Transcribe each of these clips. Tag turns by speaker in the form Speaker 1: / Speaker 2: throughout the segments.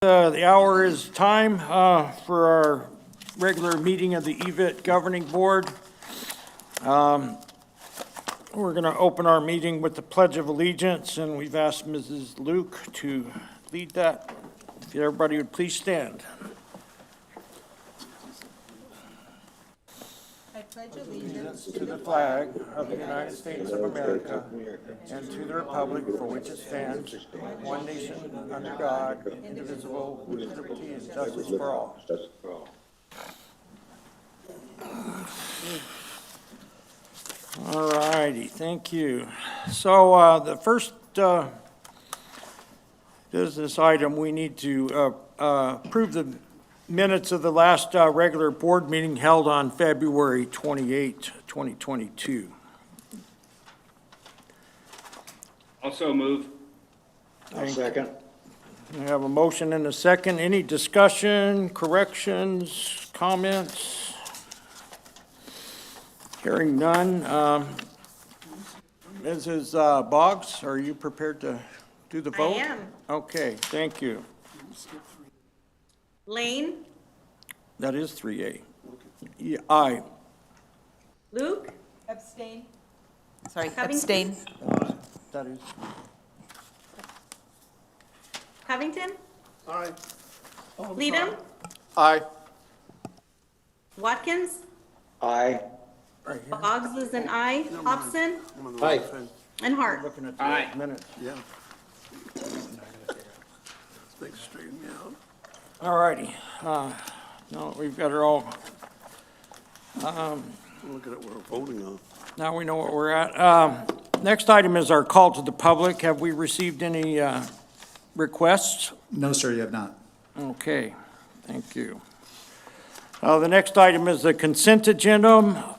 Speaker 1: The hour is time for our regular meeting of the EVIT Governing Board. We're going to open our meeting with the Pledge of Allegiance, and we've asked Mrs. Luke to lead that. If everybody would please stand.
Speaker 2: I pledge allegiance
Speaker 1: To the flag of the United States of America and to the republic for which it stands, one nation, under God, indivisible, with liberty and justice for all. All righty, thank you. So the first business item, we need to approve the minutes of the last regular board meeting held on February 28, 2022.
Speaker 3: Also move.
Speaker 4: I'll second.
Speaker 1: We have a motion and a second. Any discussion, corrections, comments? Hearing none. Mrs. Boggs, are you prepared to do the vote?
Speaker 2: I am.
Speaker 1: Okay, thank you.
Speaker 2: Lane,
Speaker 1: That is 3A. Yeah, aye.
Speaker 2: Luke,
Speaker 5: Abstain. Sorry,
Speaker 2: Covington?
Speaker 5: abstain.
Speaker 1: That is,
Speaker 2: Covington,
Speaker 4: Aye.
Speaker 2: Leadham,
Speaker 4: Aye.
Speaker 2: Watkins,
Speaker 4: Aye.
Speaker 1: right here.
Speaker 2: Boggs is an aye, Hobson,
Speaker 4: Aye.
Speaker 2: and Hart.
Speaker 1: Looking at
Speaker 3: Aye.
Speaker 1: the minutes.
Speaker 4: Yeah. Things straighten me out.
Speaker 1: All righty. Now we've got it all.
Speaker 4: Look at what we're voting on.
Speaker 1: Now we know what we're at. Next item is our call to the public. Have we received any requests?
Speaker 6: No, sir, you have not.
Speaker 1: Okay, thank you. The next item is the consent agenda.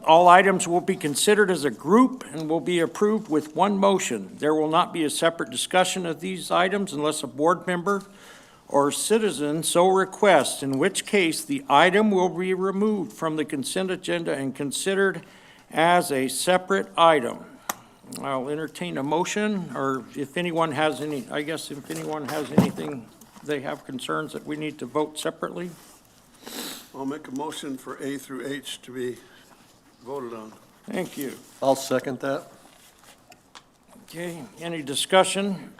Speaker 1: All items will be considered as a group and will be approved with one motion. There will not be a separate discussion of these items unless a board member or citizen so requests, in which case the item will be removed from the consent agenda and considered as a separate item. I'll entertain a motion, or if anyone has any, I guess if anyone has anything, they have concerns that we need to vote separately.
Speaker 7: I'll make a motion for A through H to be voted on.
Speaker 1: Thank you.
Speaker 4: I'll second that.
Speaker 1: Okay, any discussion?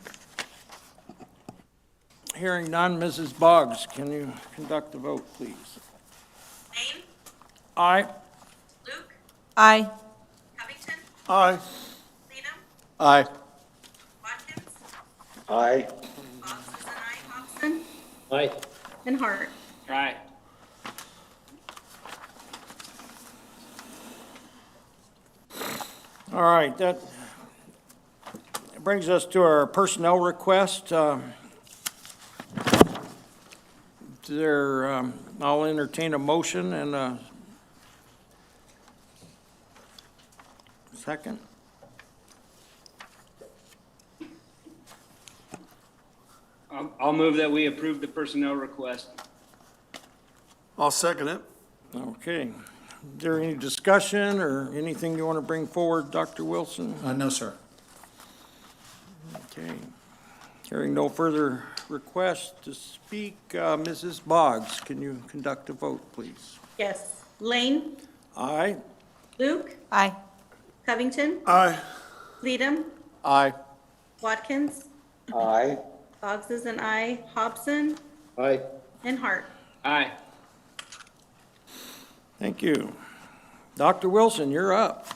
Speaker 1: Hearing none, Mrs. Boggs, can you conduct the vote, please?
Speaker 2: Lane,
Speaker 1: Aye.
Speaker 2: Luke,
Speaker 5: Aye.
Speaker 2: Covington,
Speaker 7: Aye.
Speaker 2: Leadham,
Speaker 4: Aye.
Speaker 2: Watkins,
Speaker 4: Aye.
Speaker 2: Boggs is an aye, Hobson,
Speaker 4: Aye.
Speaker 2: and Hart.
Speaker 3: Aye.
Speaker 1: All right, that brings us to our personnel request. I'll entertain a motion and a second.
Speaker 3: I'll move that we approve the personnel request.
Speaker 7: I'll second it.
Speaker 1: Okay. Is there any discussion or anything you want to bring forward, Dr. Wilson?
Speaker 6: No, sir.
Speaker 1: Okay. Hearing no further requests to speak, Mrs. Boggs, can you conduct a vote, please?
Speaker 2: Yes. Lane,
Speaker 1: Aye.
Speaker 2: Luke,
Speaker 5: Aye.
Speaker 2: Covington,
Speaker 7: Aye.
Speaker 2: Leadham,
Speaker 4: Aye.
Speaker 2: Watkins,
Speaker 4: Aye.
Speaker 2: Boggs is an aye, Hobson,
Speaker 4: Aye.
Speaker 2: and Hart.
Speaker 3: Aye.
Speaker 1: Thank you. Dr. Wilson, you're up.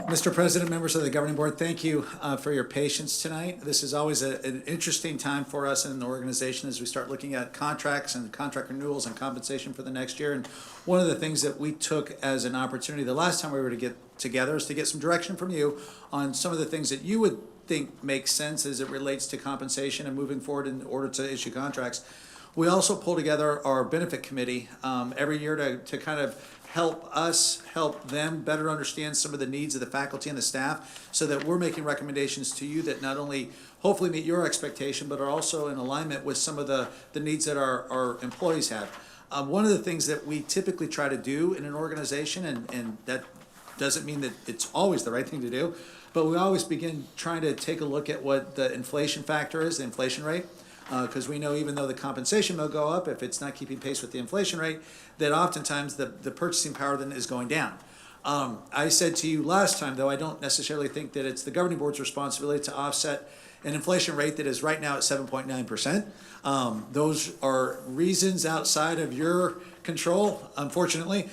Speaker 6: Mr. President, members of the governing board, thank you for your patience tonight. This is always an interesting time for us in the organization as we start looking at contracts and contract renewals and compensation for the next year. And one of the things that we took as an opportunity the last time we were to get together is to get some direction from you on some of the things that you would think make sense as it relates to compensation and moving forward in order to issue contracts. We also pull together our benefit committee every year to kind of help us help them better understand some of the needs of the faculty and the staff so that we're making recommendations to you that not only hopefully meet your expectation but are also in alignment with some of the needs that our employees have. One of the things that we typically try to do in an organization, and that doesn't mean that it's always the right thing to do, but we always begin trying to take a look at what the inflation factor is, the inflation rate. Because we know even though the compensation will go up, if it's not keeping pace with the inflation rate, that oftentimes the purchasing power then is going down. I said to you last time, though, I don't necessarily think that it's the governing board's responsibility to offset an inflation rate that is right now at 7.9%. Those are reasons outside of your control, unfortunately.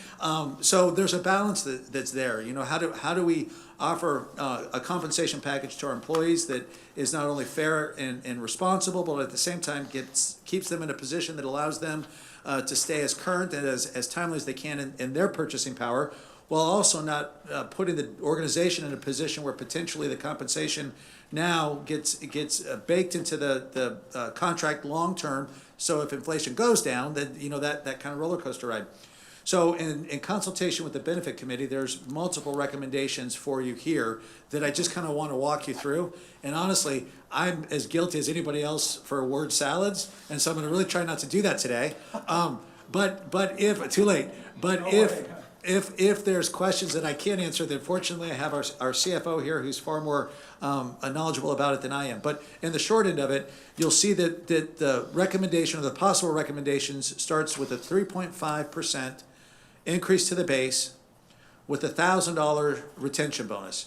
Speaker 6: So there's a balance that's there. You know, how do we offer a compensation package to our employees that is not only fair and responsible, but at the same time keeps them in a position that allows them to stay as current and as timely as they can in their purchasing power, while also not putting the organization in a position where potentially the compensation now gets baked into the contract long term. So if inflation goes down, then you know that kind of roller coaster ride. So in consultation with the benefit committee, there's multiple recommendations for you here that I just kind of want to walk you through. And honestly, I'm as guilty as anybody else for word salads, and so I'm going to really try not to do that today. But if too late, but if there's questions that I can't answer, then fortunately I have our CFO here who's far more knowledgeable about it than I am. But in the short end of it, you'll see that the recommendation or the possible recommendations starts with a 3.5% increase to the base with a $1,000 retention bonus.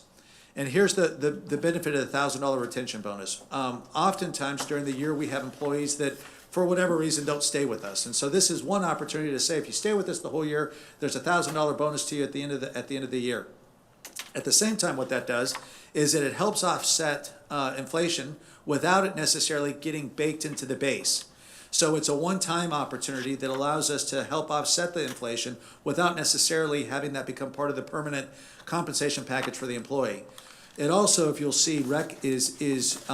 Speaker 6: And here's the benefit of the $1,000 retention bonus. Oftentimes during the year we have employees that for whatever reason don't stay with us. And so this is one opportunity to say, if you stay with us the whole year, there's a $1,000 bonus to you at the end of the year. At the same time, what that does is that it helps offset inflation without it necessarily getting baked into the base. So it's a one-time opportunity that allows us to help offset the inflation without necessarily having that become part of the permanent compensation package for the employee. It also, if you'll see, is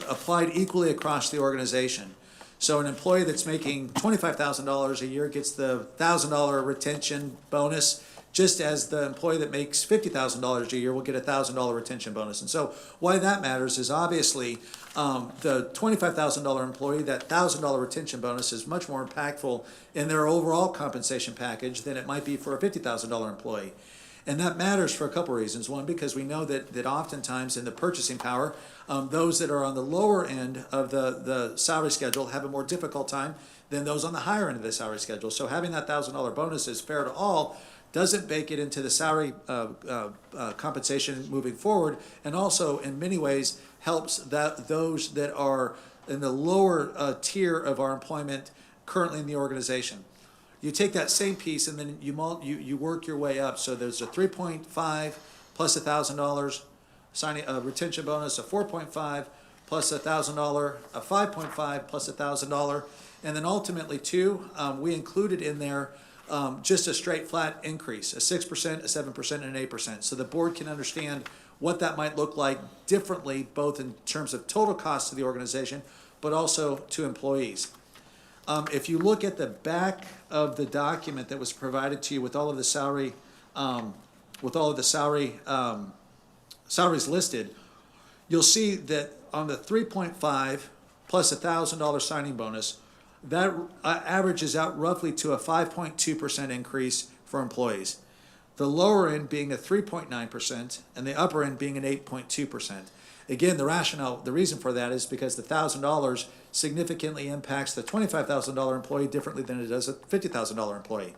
Speaker 6: applied equally across the organization. So an employee that's making $25,000 a year gets the $1,000 retention bonus, just as the employee that makes $50,000 a year will get a $1,000 retention bonus. And so why that matters is obviously the $25,000 employee, that $1,000 retention bonus is much more impactful in their overall compensation package than it might be for a $50,000 employee. And that matters for a couple reasons. One, because we know that oftentimes in the purchasing power, those that are on the lower end of the salary schedule have a more difficult time than those on the higher end of the salary schedule. So having that $1,000 bonus is fair to all, doesn't bake it into the salary compensation moving forward, and also in many ways helps those that are in the lower tier of our employment currently in the organization. You take that same piece and then you work your way up. So there's a 3.5 plus $1,000 signing retention bonus, a 4.5 plus $1,000, a 5.5 plus $1,000, and then ultimately we included in there just a straight flat increase, a 6%, a 7%, and an 8%. So the board can understand what that might look like differently, both in terms of total cost to the organization, but also to employees. If you look at the back of the document that was provided to you with all of the salaries listed, you'll see that on the 3.5 plus $1,000 signing bonus, that averages out roughly to a 5.2% increase for employees. The lower end being a 3.9% and the upper end being an 8.2%. Again, the reason for that is because the $1,000 significantly impacts the $25,000 employee differently than it does a $50,000 employee.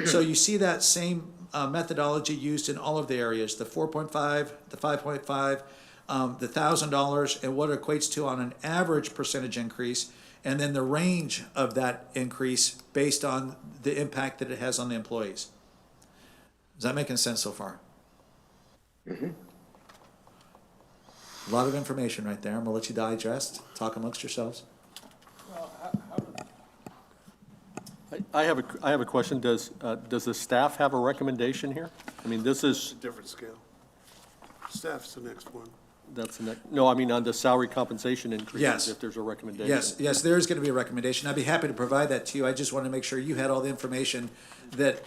Speaker 6: So you see that same methodology used in all of the areas, the 4.5, the 5.5, the $1,000, and what it equates to on an average percentage increase, and then the range of that increase based on the impact that it has on the employees. Is that making sense so far? Mm-hmm. A lot of information right there. I'm gonna let you digest, talk amongst yourselves.
Speaker 4: I have a question. Does the staff have a recommendation here? I mean, this is,
Speaker 7: Different scale. Staff's the next one.
Speaker 4: that's the next, no, I mean, on the salary compensation increases,
Speaker 6: Yes.
Speaker 4: if there's a recommendation.
Speaker 6: Yes, there is gonna be a recommendation. I'd be happy to provide that to you. I just wanted to make sure you had all the information that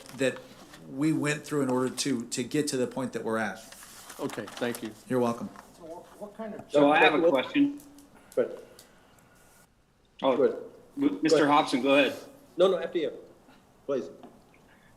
Speaker 6: we went through in order to get to the point that we're at.
Speaker 4: Okay, thank you.
Speaker 6: You're welcome.
Speaker 3: So I have a question.
Speaker 8: Good.
Speaker 3: Oh,
Speaker 8: Good.
Speaker 3: Mr. Hobson, go ahead.
Speaker 8: No, after you, please.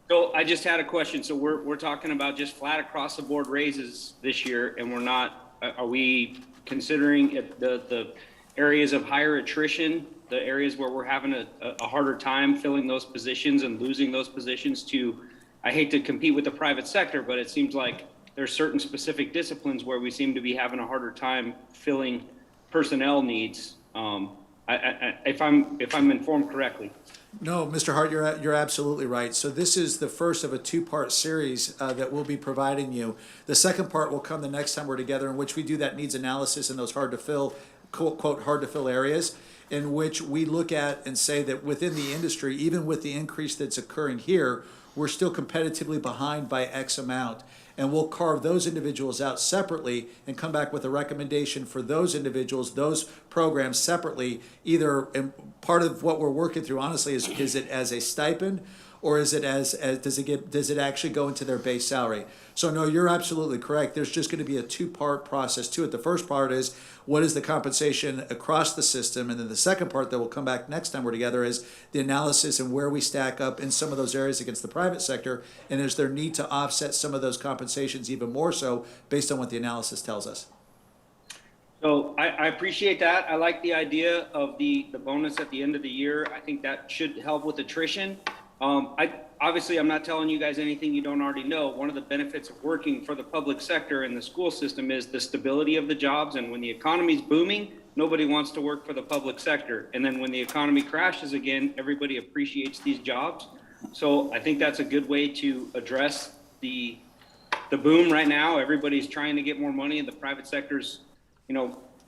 Speaker 3: So I just had a question. So we're talking about just flat across the board raises this year, and are we considering the areas of higher attrition the areas where we're having a harder time filling those positions and losing those positions to, I hate to compete with the private sector, but it seems like there's certain specific disciplines where we seem to be having a harder time filling personnel needs. If I'm informed correctly.
Speaker 6: No, Mr. Hart, you're absolutely right. So this is the first of a two-part series that we'll be providing you. The second part will come the next time we're together, in which we do that needs analysis in those hard-to-fill, quote, hard-to-fill areas, in which we look at and say that within the industry, even with the increase that's occurring here, we're still competitively behind by X amount. And we'll carve those individuals out separately and come back with a recommendation for those individuals, those programs separately. Either, and part of what we're working through, honestly, is it as a stipend, or is it as does it actually go into their base salary? So no, you're absolutely correct. There's just going to be a two-part process to it. The first part is what is the compensation across the system, and then the second part that will come back next time we're together is the analysis and where we stack up in some of those areas against the private sector, and is there need to offset some of those compensations even more so based on what the analysis tells us.
Speaker 3: So I appreciate that. I like the idea of the bonus at the end of the year. I think that should help with attrition. Obviously, I'm not telling you guys anything you don't already know. One of the benefits of working for the public sector and the school system is the stability of the jobs. And when the economy's booming, nobody wants to work for the public sector. And then when the economy crashes again, everybody appreciates these jobs. So I think that's a good way to address the boom right now. Everybody's trying to get more money, and the private sector's,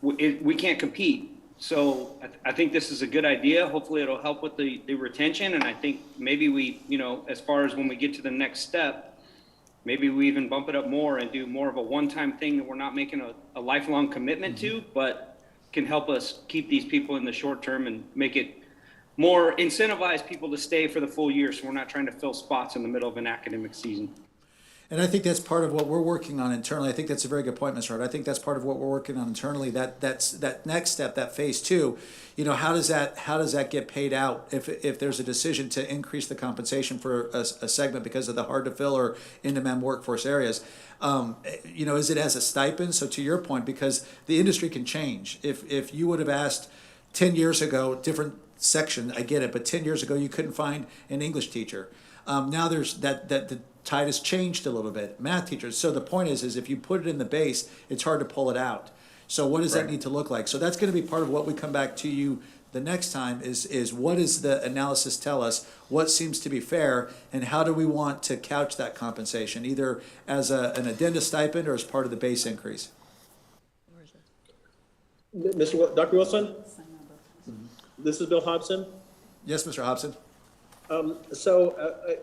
Speaker 3: we can't compete. So I think this is a good idea. Hopefully it'll help with the retention. And I think maybe we, as far as when we get to the next step, maybe we even bump it up more and do more of a one-time thing that we're not making a lifelong commitment to, but can help us keep these people in the short term and make it more incentivize people to stay for the full year. So we're not trying to fill spots in the middle of an academic season.
Speaker 6: And I think that's part of what we're working on internally. I think that's a very good point, Mr. Hart. I think that's part of what we're working on internally. That's that next step, that phase two. How does that get paid out if there's a decision to increase the compensation for a segment because of the hard to fill or in-demand workforce areas? Is it as a stipend? So to your point, because the industry can change. If you would have asked 10 years ago, different section, I get it, but 10 years ago you couldn't find an English teacher. Now there's that the tide has changed a little bit. Math teachers. So the point is if you put it in the base, it's hard to pull it out. So what does that need to look like? So that's going to be part of what we come back to you the next time is what does the analysis tell us? What seems to be fair, and how do we want to couch that compensation, either as an addenda stipend or as part of the base increase?
Speaker 8: Dr. Wilson? This is Bill Hobson.
Speaker 6: Yes, Mr. Hobson.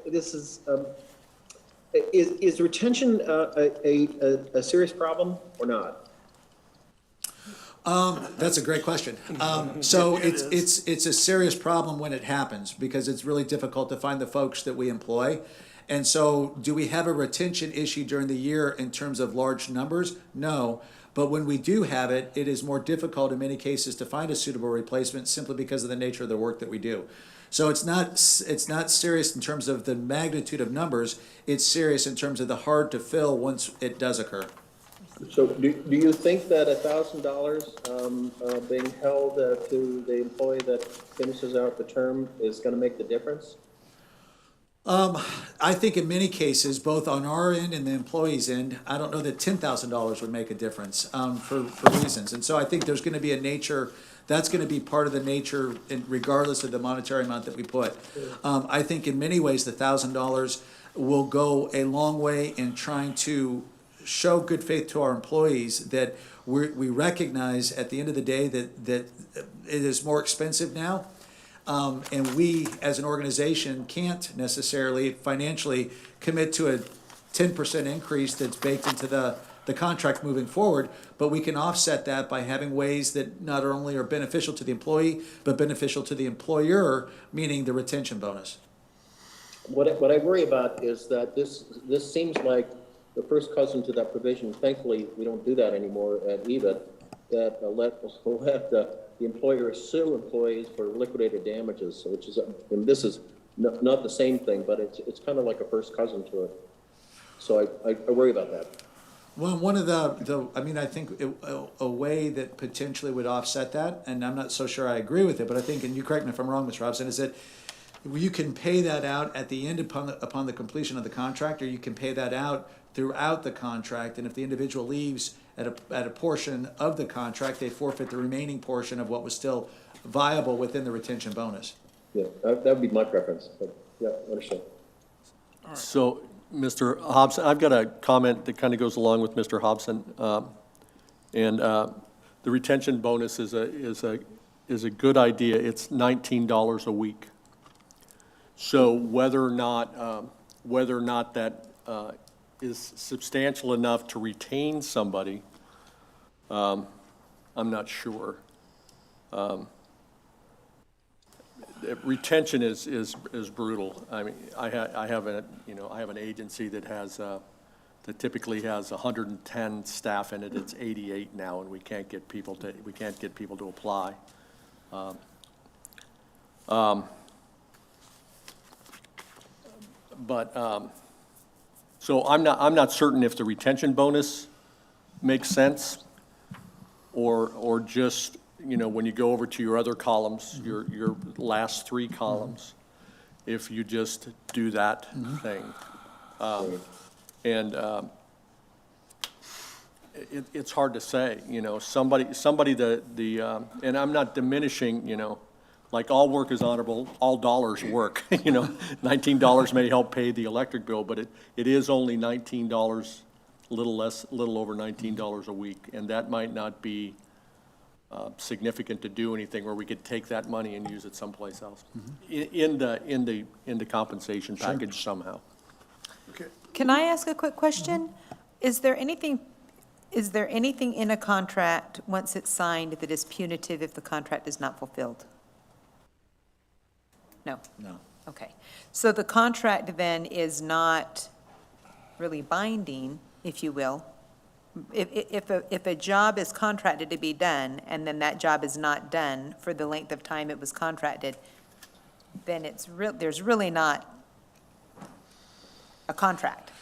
Speaker 8: This is retention a serious problem or not?
Speaker 6: That's a great question. So it's a serious problem when it happens because it's really difficult to find the folks that we employ. And so do we have a retention issue during the year in terms of large numbers? No. But when we do have it, it is more difficult in many cases to find a suitable replacement simply because of the nature of the work that we do. So it's not serious in terms of the magnitude of numbers. It's serious in terms of the hard to fill once it does occur.
Speaker 8: So do you think that $1,000 being held to the employee that finishes out the term is going to make the difference?
Speaker 6: I think in many cases, both on our end and the employee's end, I don't know that $10,000 would make a difference for reasons. And so I think there's going to be a nature, that's going to be part of the nature regardless of the monetary amount that we put. I think in many ways the $1,000 will go a long way in trying to show good faith to our employees that we recognize at the end of the day that it is more expensive now. And we, as an organization, can't necessarily financially commit to a 10% increase that's baked into the contract moving forward, but we can offset that by having ways that not only are beneficial to the employee, but beneficial to the employer, meaning the retention bonus.
Speaker 8: What I worry about is that this seems like the first cousin to that provision. Thankfully, we don't do that anymore at EVIT, that let the employer sue employees for liquidated damages, which is, and this is not the same thing, but it's kind of like a first cousin to it. So I worry about that.
Speaker 6: Well, one of I mean, I think a way that potentially would offset that, and I'm not so sure I agree with it, but I think, and you correct me if I'm wrong, Mr. Robson, is that you can pay that out at the end upon the completion of the contract, or you can pay that out throughout the contract, and if the individual leaves at a portion of the contract, they forfeit the remaining portion of what was still viable within the retention bonus.
Speaker 8: Yeah, that would be my preference, but, yeah, understand.
Speaker 4: So, Mr. Hobson, I've got a comment that kind of goes along with Mr. Hobson. The retention bonus is a good idea. It's $19 a week. So whether or not that is substantial enough to retain somebody, I'm not sure. Retention is brutal. I mean, I have an agency that that typically has 110 staff in it. It's 88 now, and we can't get people to apply. So I'm not certain if the retention bonus makes sense, or just, when you go over to your other columns, your last three columns, if you just do that thing. It's hard to say, somebody and I'm not diminishing, like all work is honorable, all dollars work, $19 may help pay the electric bill, but it is only $19, a little over $19 a week, and that might not be significant to do anything where we could take that money and use it someplace else in the compensation package somehow.
Speaker 7: Okay.
Speaker 5: Can I ask a quick question? Is there anything in a contract, once it's signed, that is punitive if the contract is not fulfilled? No?
Speaker 6: No.
Speaker 5: Okay. So the contract then is not really binding, if you will. If a job is contracted to be done, and then that job is not done for the length of time it was contracted, then there's really not a contract.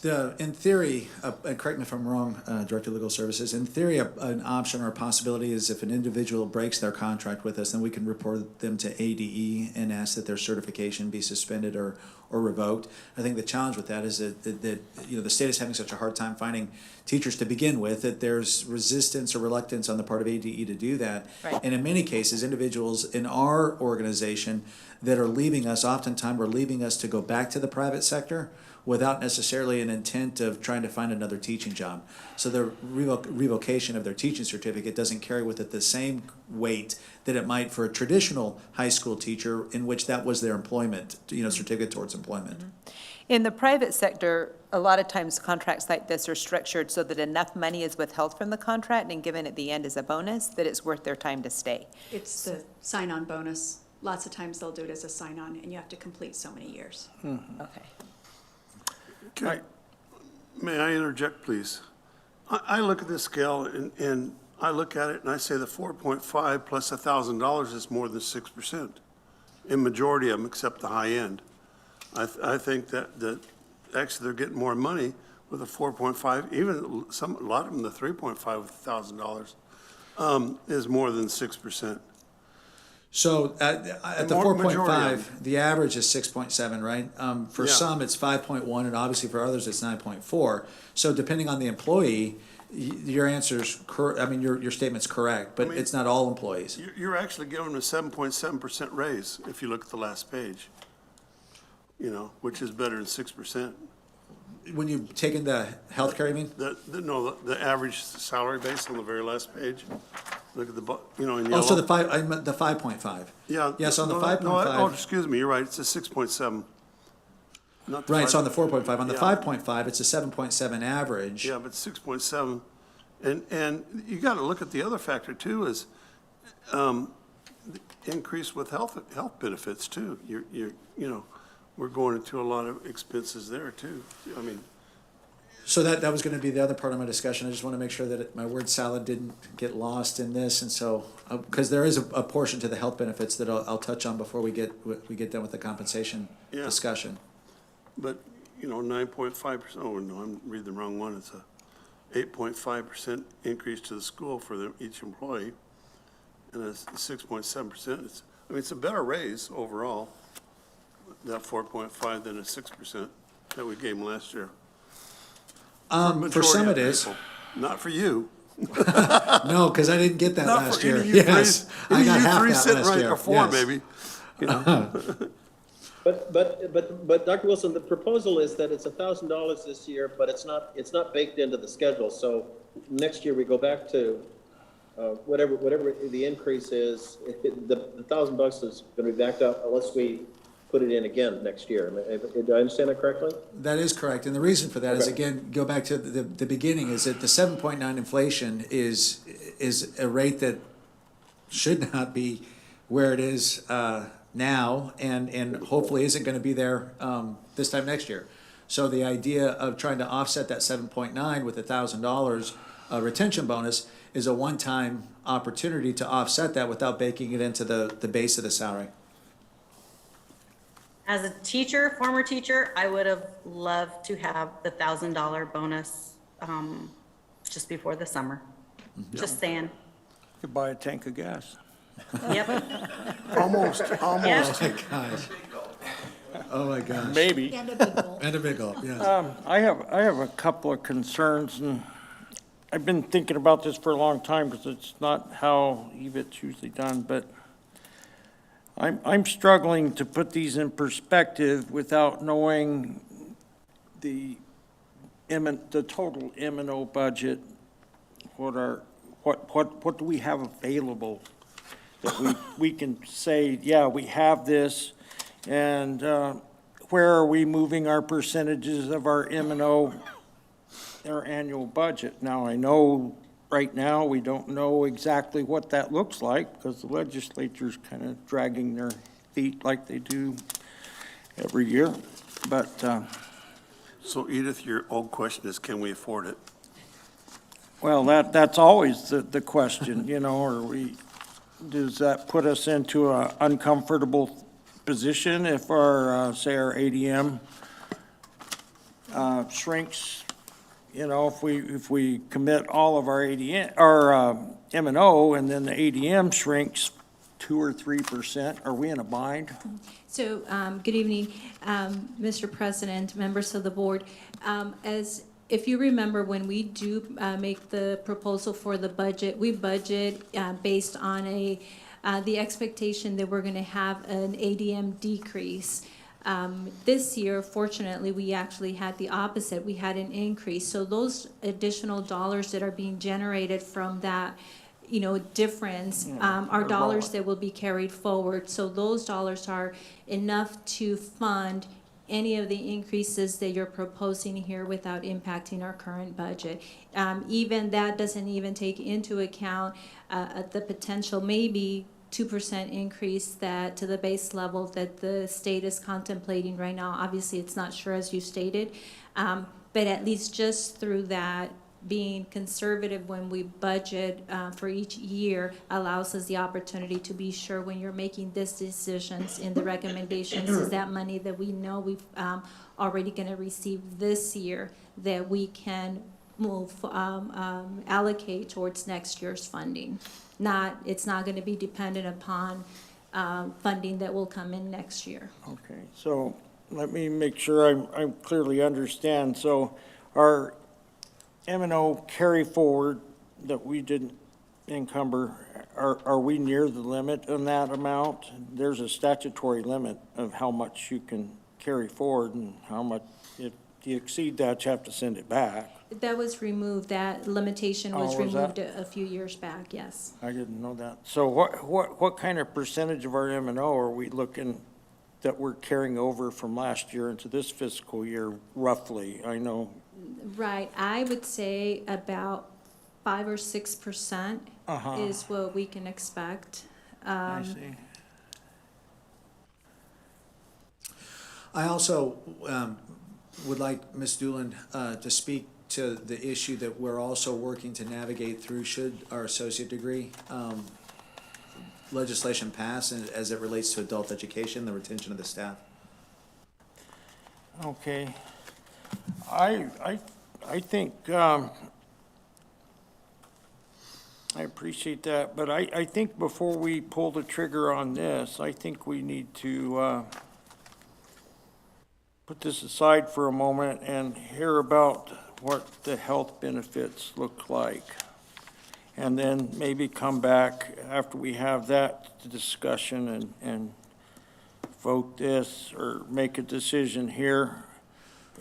Speaker 6: In theory, and correct me if I'm wrong, Director of Legal Services, in theory, an option or a possibility is if an individual breaks their contract with us, then we can report them to ADE and ask that their certification be suspended or revoked. I think the challenge with that is that the state is having such a hard time finding teachers to begin with, that there's resistance or reluctance on the part of ADE to do that.
Speaker 5: Right.
Speaker 6: And in many cases, individuals in our organization that are leaving us, oftentimes are leaving us to go back to the private sector without necessarily an intent of trying to find another teaching job. So the revocation of their teaching certificate doesn't carry with it the same weight that it might for a traditional high school teacher in which that was their employment, certificate towards employment.
Speaker 5: In the private sector, a lot of times contracts like this are structured so that enough money is withheld from the contract and given at the end as a bonus that it's worth their time to stay.
Speaker 9: It's the sign-on bonus. Lots of times they'll do it as a sign-on, and you have to complete so many years.
Speaker 5: Okay.
Speaker 7: Okay. May I interject, please? I look at this scale and I look at it and I say the 4.5 plus $1,000 is more than 6%. In majority of them, except the high end. I think that actually they're getting more money with a 4.5, even a lot of them, the 3.5 with $1,000 is more than 6%.
Speaker 6: So at the
Speaker 7: Majority
Speaker 6: 4.5,
Speaker 7: of
Speaker 6: the average is 6.7, right? For
Speaker 7: Yeah.
Speaker 6: some, it's 5.1, and obviously for others, it's 9.4. So depending on the employee, your answer's your statement's correct, but it's not all employees.
Speaker 7: You're actually giving them a 7.7% raise if you look at the last page, which is better than 6%.
Speaker 6: When you've taken the healthcare, you mean?
Speaker 7: The average salary base on the very last page. Look at in yellow.
Speaker 6: Oh, so the 5.5.
Speaker 7: Yeah.
Speaker 6: Yes, on the
Speaker 7: no,
Speaker 6: 5.5.
Speaker 7: Oh, excuse me, you're right, it's a 6.7. Not the
Speaker 6: Right, so on the
Speaker 7: 5.
Speaker 6: 4.5. On the
Speaker 7: Yeah.
Speaker 6: 5.5, it's a 7.7 average.
Speaker 7: Yeah, but 6.7, and you got to look at the other factor too, is the increase with health benefits too. We're going into a lot of expenses there too. I mean,
Speaker 6: So that was going to be the other part of my discussion. I just want to make sure that my word salad didn't get lost in this, and so because there is a portion to the health benefits that I'll touch on before we get done with the compensation discussion.
Speaker 7: but 9.5%. Oh no, I'm reading the wrong one. It's 8.5% increase to the school for each employee, and a 6.7%. It's a better raise overall, that 4.5 than a 6% that we gave them last year.
Speaker 6: For some it
Speaker 7: Majority of
Speaker 6: is.
Speaker 7: people. Not for you.
Speaker 6: No, because I didn't get that
Speaker 7: Not
Speaker 6: last
Speaker 7: for
Speaker 6: year.
Speaker 7: any of you
Speaker 6: Yes,
Speaker 7: three.
Speaker 6: I
Speaker 7: Any
Speaker 6: got
Speaker 7: of you
Speaker 6: half
Speaker 7: three
Speaker 6: that
Speaker 7: sitting
Speaker 6: last
Speaker 7: right
Speaker 6: year.
Speaker 7: before,
Speaker 6: Yes.
Speaker 7: baby.
Speaker 8: But Dr. Wilson, the proposal is that it's $1,000 this year, but it's not baked into the schedule. So next year we go back to, whatever the increase is, the $1,000 is gonna be backed up unless we put it in again next year. Did I understand that correctly?
Speaker 6: That is correct, and the reason for that is,
Speaker 8: Okay.
Speaker 6: again, go back to the beginning, is that the 7.9 inflation is a rate that should not be where it is now, and hopefully isn't gonna be there this time next year. So the idea of trying to offset that 7.9 with $1,000 retention bonus is a one-time opportunity to offset that without baking it into the base of the salary.
Speaker 2: As a teacher, former teacher, I would have loved to have the $1,000 bonus just before the summer. Just saying.
Speaker 1: Could buy a tank of gas.
Speaker 2: Yep.
Speaker 7: Almost.
Speaker 6: Gosh. Oh, my gosh.
Speaker 1: Maybe.
Speaker 9: And a big bowl.
Speaker 6: And a big gulp, yes.
Speaker 1: I have a couple of concerns, and I've been thinking about this for a long time because it's not how EVIT's usually done, but I'm struggling to put these in perspective without knowing the total M&O budget. What do we have available that we can say, yeah, we have this, and where are we moving our percentages of our M&O, our annual budget? Now, I know right now, we don't know exactly what that looks like because the legislature's kind of dragging their feet like they do every year. But,
Speaker 7: So Edith, your old question is, can we afford it?
Speaker 1: well, that's always the question, does that put us into an uncomfortable position if our, say, our ADM shrinks? If we commit all of our ADM, our M&O, and then the ADM shrinks 2 or 3%, are we in a bind?
Speaker 10: So, good evening, Mr. President, members of the board. If you remember, when we do make the proposal for the budget, we budget based on the expectation that we're going to have an ADM decrease. This year, fortunately, we actually had the opposite. We had an increase. So those additional dollars that are being generated from that, difference, are dollars that will be carried forward. So those dollars are enough to fund any of the increases that you're proposing here without impacting our current budget. Even that doesn't even take into account the potential maybe 2% increase that to the base level that the state is contemplating right now. Obviously, it's not sure as you stated, but at least just through that, being conservative when we budget for each year allows us the opportunity to be sure when you're making these decisions in the recommendations, is that money that we know we've already going to receive this year that we can move, allocate towards next year's funding. It's not going to be dependent upon funding that will come in next year.
Speaker 1: Okay, so let me make sure I clearly understand. So our M&O carry forward that we didn't encumber, are we near the limit on that amount? There's a statutory limit of how much you can carry forward and how much, if you exceed that, you have to send it back.
Speaker 10: That was removed, that limitation was
Speaker 1: Oh, was that?
Speaker 10: removed a few years back, yes.
Speaker 1: I didn't know that. So what kind of percentage of our M&O are we looking that we're carrying over from last year into this fiscal year roughly? I know.
Speaker 10: Right, I would say about 5 or 6% is what we can expect.
Speaker 1: I see.
Speaker 6: I also would like Ms. Doolin to speak to the issue that we're also working to navigate through should our associate degree legislation pass as it relates to adult education, the retention of the staff.
Speaker 1: Okay. I think I appreciate that, but I think before we pull the trigger on this, I think we need to put this aside for a moment and hear about what the health benefits look like. And then maybe come back after we have that discussion and vote this or make a decision here.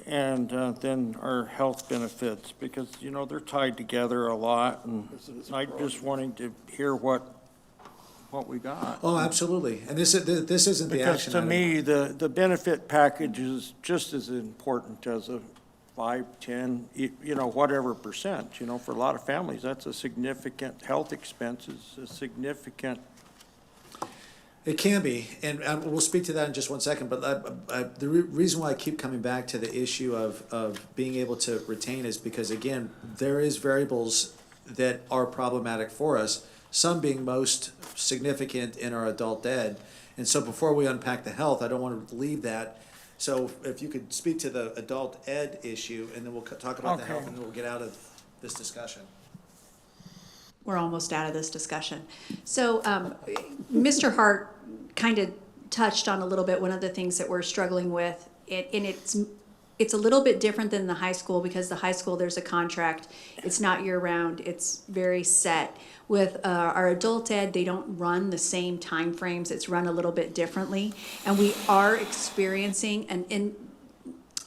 Speaker 1: And then our health benefits, because, you know, they're tied together a lot, and I'm just wanting to hear what we got.
Speaker 6: Oh, absolutely. And this isn't the
Speaker 1: Because
Speaker 6: action
Speaker 1: to
Speaker 6: item.
Speaker 1: me, the benefit package is just as important as a 5, 10, you know, whatever percent. You know, for a lot of families, that's a significant, health expense is a significant.
Speaker 6: It can be, and we'll speak to that in just one second, but the reason why I keep coming back to the issue of being able to retain is because, again, there is variables that are problematic for us, some being most significant in our adult ed. And so before we unpack the health, I don't want to leave that. So if you could speak to the adult ed issue, and then we'll talk about the health,
Speaker 1: Okay.
Speaker 6: and then we'll get out of this discussion.
Speaker 9: We're almost out of this discussion. So, Mr. Hart kind of touched on a little bit one of the things that we're struggling with, and it's a little bit different than the high school, because the high school, there's a contract. It's not year-round. It's very set. With our adult ed, they don't run the same timeframes. It's run a little bit differently, and we are experiencing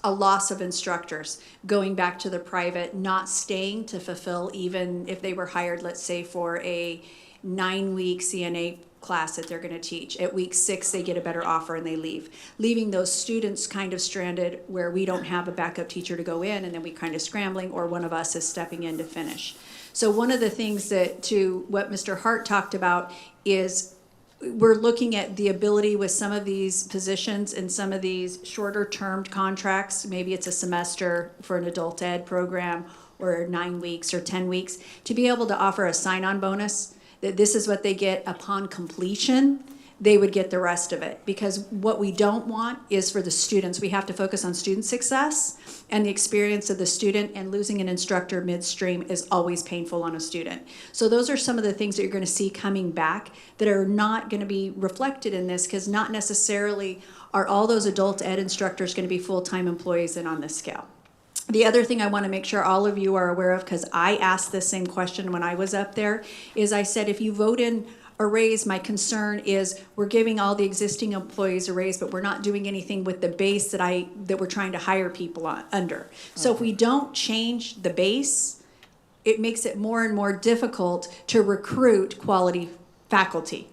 Speaker 9: a loss of instructors going back to the private, not staying to fulfill, even if they were hired, let's say, for a 9-week CNA class that they're going to teach. At week 6, they get a better offer and they leave, leaving those students kind of stranded where we don't have a backup teacher to go in, and then we kind of scrambling, or one of us is stepping in to finish. So one of the things that, to what Mr. Hart talked about, is we're looking at the ability with some of these positions and some of these shorter termed contracts, maybe it's a semester for an adult ed program, or 9 weeks or 10 weeks, to be able to offer a sign-on bonus, that this is what they get upon completion, they would get the rest of it. Because what we don't want is for the students, we have to focus on student success and the experience of the student, and losing an instructor midstream is always painful on a student. So those are some of the things that you're going to see coming back that are not going to be reflected in this, because not necessarily are all those adult ed instructors going to be full-time employees and on this scale. The other thing I want to make sure all of you are aware of, because I asked the same question when I was up there, is I said, if you vote in a raise, my concern is we're giving all the existing employees a raise, but we're not doing anything with the base that we're trying to hire people under. So if we don't change the base, it makes it more and more difficult to recruit quality faculty.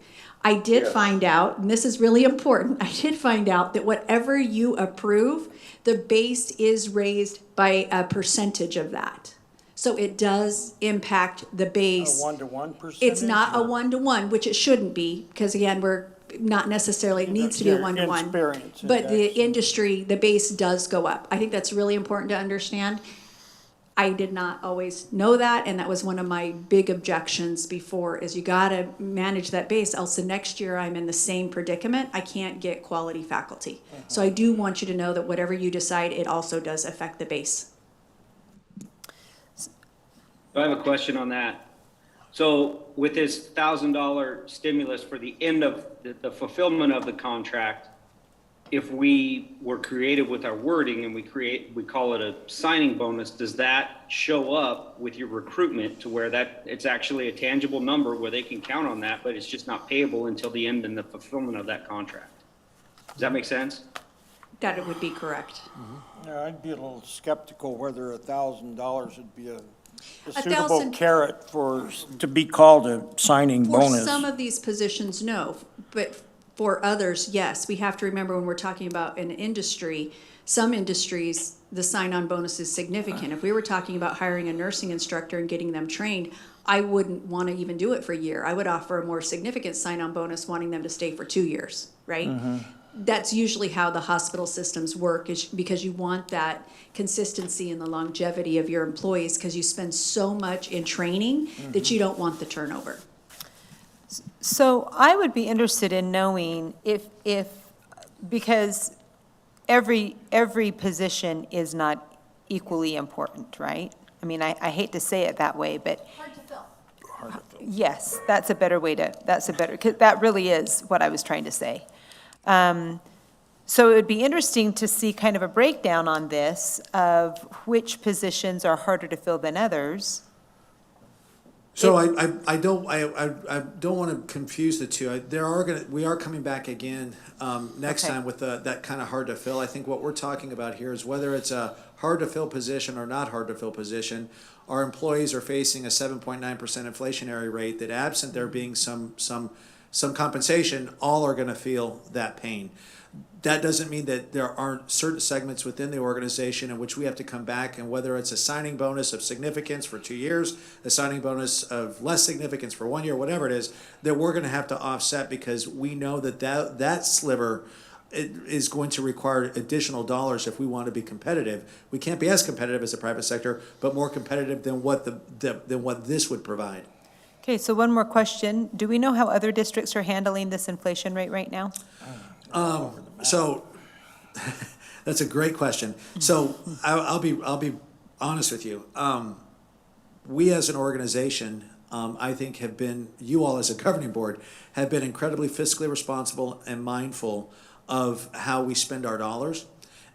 Speaker 9: I did find out, and this is really important, I did find out that whatever you approve, the base is raised by a percentage of that. So it does impact the
Speaker 1: A
Speaker 9: base.
Speaker 1: 1-to-1 percentage?
Speaker 9: It's not a 1-to-1, which it shouldn't be, because again, we're not necessarily, it needs to be a 1-to-1.
Speaker 1: Experience.
Speaker 9: But the industry, the base does go up. I think that's really important to understand. I did not always know that, and that was one of my big objections before, is you gotta manage that base, else the next year I'm in the same predicament, I can't get quality faculty. So I do want you to know that whatever you decide, it also does affect the base.
Speaker 3: I have a question on that. So with this $1,000 stimulus for the end of the fulfillment of the contract, if we were creative with our wording and we call it a signing bonus, does that show up with your recruitment to where that it's actually a tangible number where they can count on that, but it's just not payable until the end and the fulfillment of that contract? Does that make sense?
Speaker 9: That it would be correct.
Speaker 1: Yeah, I'd be a little skeptical whether $1,000 would be a
Speaker 9: $1,000
Speaker 1: suitable carrot to be called a signing
Speaker 9: For
Speaker 1: bonus.
Speaker 9: some of these positions, no, but for others, yes. We have to remember when we're talking about an industry, some industries, the sign-on bonus is significant. If we were talking about hiring a nursing instructor and getting them trained, I wouldn't want to even do it for a year. I would offer a more significant sign-on bonus, wanting them to stay for 2 years, right? That's usually how the hospital systems work, is because you want that consistency and the longevity of your employees, because you spend so much in training that you don't want the turnover.
Speaker 5: So I would be interested in knowing if because every position is not equally important, right? I mean, I hate to say it that way, but.
Speaker 9: Hard to fill.
Speaker 5: Yes, that's a better way to, that's a better, 'cause that really is what I was trying to say. So it would be interesting to see kind of a breakdown on this of which positions are harder to fill than others.
Speaker 6: So I don't want to confuse the two. We are coming back again next
Speaker 5: Okay.
Speaker 6: time with that kind of hard to fill. I think what we're talking about here is whether it's a hard to fill position or not hard to fill position, our employees are facing a 7.9% inflationary rate that absent there being some compensation, all are going to feel that pain. That doesn't mean that there aren't certain segments within the organization in which we have to come back, and whether it's a signing bonus of significance for 2 years, a signing bonus of less significance for 1 year, whatever it is, that we're gonna have to offset because we know that sliver is going to require additional dollars if we want to be competitive. We can't be as competitive as the private sector, but more competitive than what than what this would provide.
Speaker 5: Okay, so one more question. Do we know how other districts are handling this inflation rate right now?
Speaker 6: So, that's a great question. So, I'll be honest with you. We as an organization, I think you all as a governing board, have been incredibly fiscally responsible and mindful of how we spend our dollars.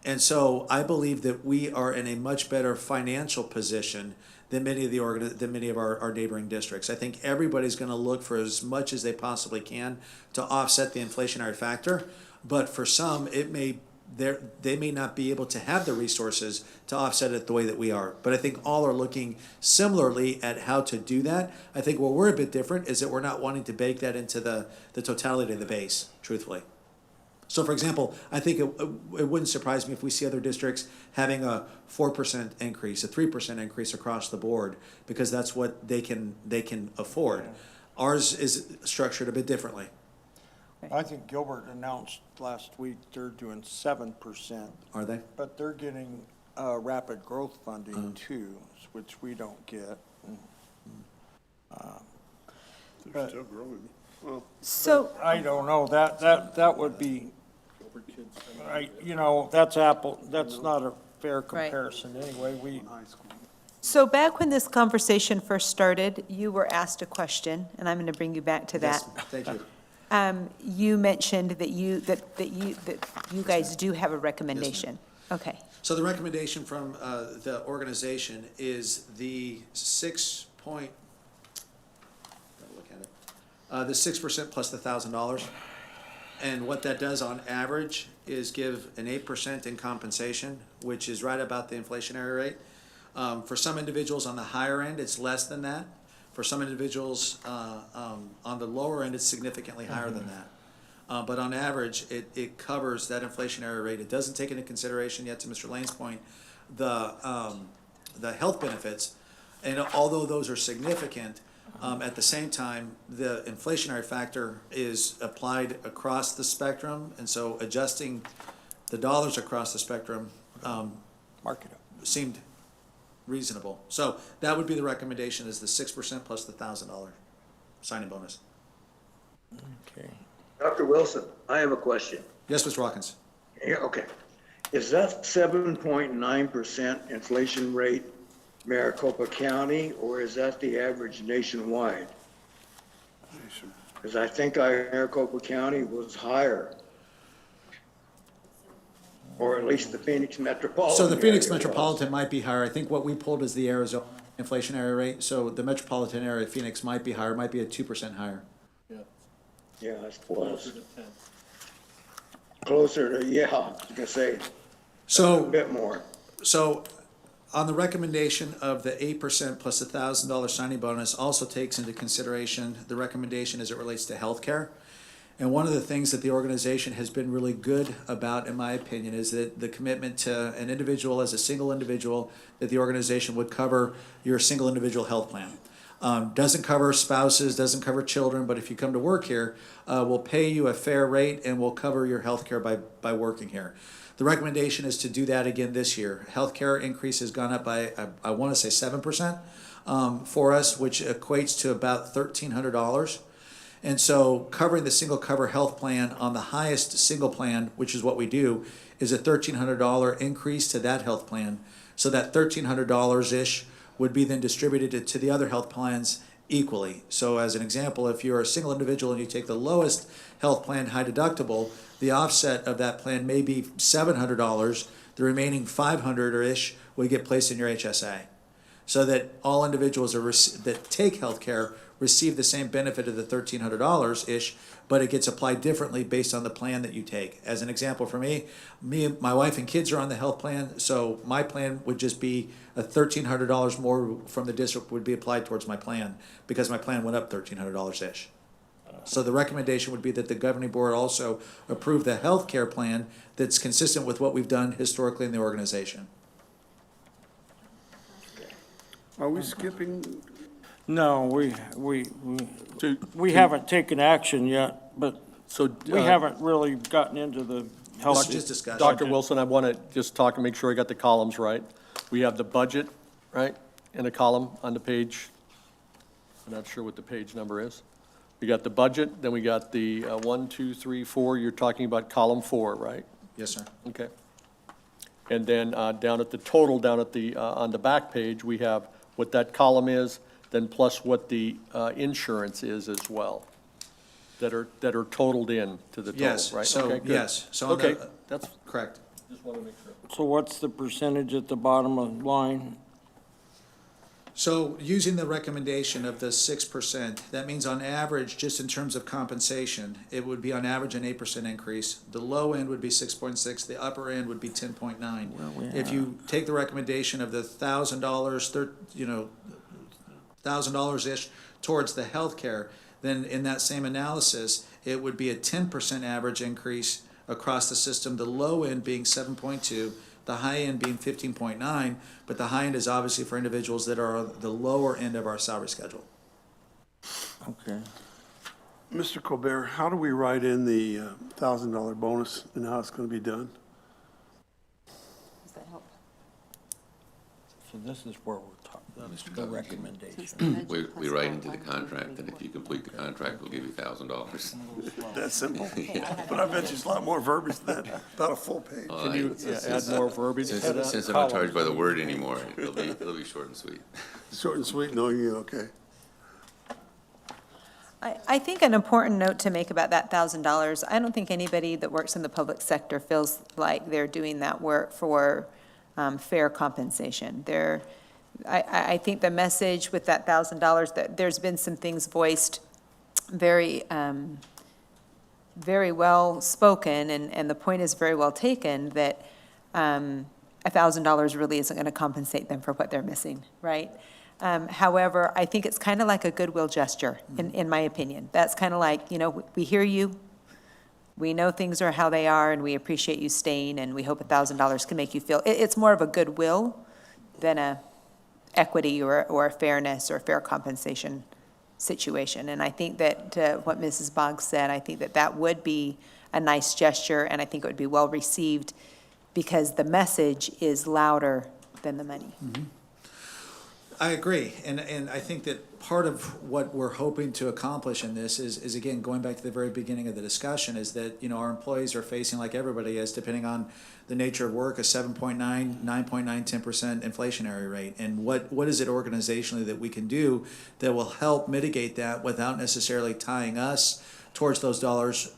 Speaker 6: And so I believe that we are in a much better financial position than many of our neighboring districts. I think everybody's gonna look for as much as they possibly can to offset the inflationary factor. But for some, they may not be able to have the resources to offset it the way that we are. But I think all are looking similarly at how to do that. I think where we're a bit different is that we're not wanting to bake that into the totality of the base, truthfully. So for example, I think it wouldn't surprise me if we see other districts having a 4% increase, a 3% increase across the board, because that's what they can afford. Ours is structured a bit differently.
Speaker 1: I think Gilbert announced last week they're doing 7%,
Speaker 6: Are they?
Speaker 1: but they're getting rapid growth funding too, which we don't get.
Speaker 7: They're still growing. Well,
Speaker 5: So,
Speaker 1: I don't know, that would be, that's not a fair comparison anyway.
Speaker 7: high school.
Speaker 5: so back when this conversation first started, you were asked a question, and I'm going to bring you back to that.
Speaker 6: Yes, thank you.
Speaker 5: You mentioned that you guys do have a recommendation. Okay.
Speaker 6: So the recommendation from the organization is the 6% plus the $1,000. And what that does on average is give an 8% in compensation, which is right about the inflationary rate. For some individuals on the higher end, it's less than that. For some individuals on the lower end, it's significantly higher than that. But on average, it covers that inflationary rate. It doesn't take into consideration yet, to Mr. Lane's point, the health benefits. And although those are significant, at the same time, the inflationary factor is applied across the spectrum. And so adjusting the dollars across the spectrum
Speaker 1: Mark it up.
Speaker 6: seemed reasonable. So that would be the recommendation, is the 6% plus the $1,000 signing bonus.
Speaker 1: Okay.
Speaker 11: Dr. Wilson, I have a question.
Speaker 6: Yes, Mr. Watkins?
Speaker 11: Yeah, okay. Is that 7.9% inflation rate Maricopa County, or is that the average nationwide? Because I think our Maricopa County was higher. Or at least the Phoenix metropolitan.
Speaker 6: So the Phoenix
Speaker 11: area was.
Speaker 6: metropolitan might be higher. I think what we pulled is the Arizona inflationary rate. So the metropolitan area of Phoenix might be higher, might be at 2% higher.
Speaker 11: Yeah, I suppose. Closer to, yeah, I was gonna say, a
Speaker 6: So,
Speaker 11: bit more.
Speaker 6: so on the recommendation of the 8% plus the $1,000 signing bonus also takes into consideration the recommendation as it relates to healthcare. And one of the things that the organization has been really good about, in my opinion, is that the commitment to an individual as a single individual, that the organization would cover your single individual health plan. Doesn't cover spouses, doesn't cover children, but if you come to work here, we'll pay you a fair rate and we'll cover your health care by working here. The recommendation is to do that again this year. Healthcare increase has gone up by, I want to say 7% for us, which equates to about $1,300. And so covering the single cover health plan on the highest single plan, which is what we do, is a $1,300 increase to that health plan. So that $1,300-ish would be then distributed to the other health plans equally. So as an example, if you're a single individual and you take the lowest health plan, high deductible, the offset of that plan may be $700. The remaining 500 or ish will get placed in your HSA. So that all individuals that take health care receive the same benefit of the $1,300-ish, but it gets applied differently based on the plan that you take. As an example, for me, my wife and kids are on the health plan, so my plan would just be a $1,300 more from the district would be applied towards my plan, because my plan went up $1,300-ish. So the recommendation would be that the governing board also approve the health care plan that's consistent with what we've done historically in the organization.
Speaker 7: Are we skipping?
Speaker 1: No, we haven't taken action yet, but
Speaker 4: So.
Speaker 1: we haven't really gotten into the health.
Speaker 6: This is just discussion.
Speaker 4: Dr. Wilson, I want to just talk and make sure I got the columns right. We have the budget, right, in a column on the page. I'm not sure what the page number is. We got the budget, then we got the 1, 2, 3, 4. You're talking about column 4, right?
Speaker 6: Yes, sir.
Speaker 4: Okay. And then down at the total, down at the, on the back page, we have what that column is, then plus what the insurance is as well, that are totaled in to the total,
Speaker 6: Yes,
Speaker 4: right?
Speaker 6: so,
Speaker 4: Okay, good.
Speaker 6: yes, so on
Speaker 4: Okay,
Speaker 6: the,
Speaker 4: that's,
Speaker 6: correct.
Speaker 4: just want to make sure.
Speaker 1: So what's the percentage at the bottom of the line?
Speaker 6: So using the recommendation of the 6%, that means on average, just in terms of compensation, it would be on average an 8% increase. The low end would be 6.6, the upper end would be 10.9. If you take the recommendation of the $1,000, $1,000-ish towards the healthcare, then in that same analysis, it would be a 10% average increase across the system, the low end being 7.2, the high end being 15.9, but the high end is obviously for individuals that are on the lower end of our salary schedule.
Speaker 1: Okay.
Speaker 7: Mr. Colbert, how do we write in the $1,000 bonus and how it's going to be done?
Speaker 5: Does that help?
Speaker 1: So this is where we're talking, that's
Speaker 12: Mr.
Speaker 1: the
Speaker 12: Covington.
Speaker 1: recommendation.
Speaker 12: We write into the contract that if you complete the contract, we'll give you $1,000.
Speaker 7: That's simple. But I bet you it's a lot more verbiage than that, about a full page.
Speaker 4: Can you add more verbiage to that?
Speaker 12: Since I'm not charged by the word anymore, it'll be short and sweet.
Speaker 7: Short and sweet, no, you, okay.
Speaker 5: I think an important note to make about that $1,000, I don't think anybody that works in the public sector feels like they're doing that work for fair compensation. I think the message with that $1,000, that there's been some things voiced very, very well spoken, and the point is very well taken, that $1,000 really isn't going to compensate them for what they're missing, right? However, I think it's kind of like a goodwill gesture, in my opinion. That's kind of like, we hear you, we know things are how they are, and we appreciate you staying, and we hope $1,000 can make you feel, it's more of a goodwill than a equity or a fairness or fair compensation situation. And I think that what Mrs. Boggs said, I think that would be a nice gesture, and I think it would be well received because the message is louder than the money.
Speaker 6: Mm-hmm. I agree, and I think that part of what we're hoping to accomplish in this is again, going back to the very beginning of the discussion, is that, our employees are facing, like everybody is, depending on the nature of work, a 7.9, 9.9, 10% inflationary rate. And what is it organizationally that we can do that will help mitigate that without necessarily tying us towards those dollars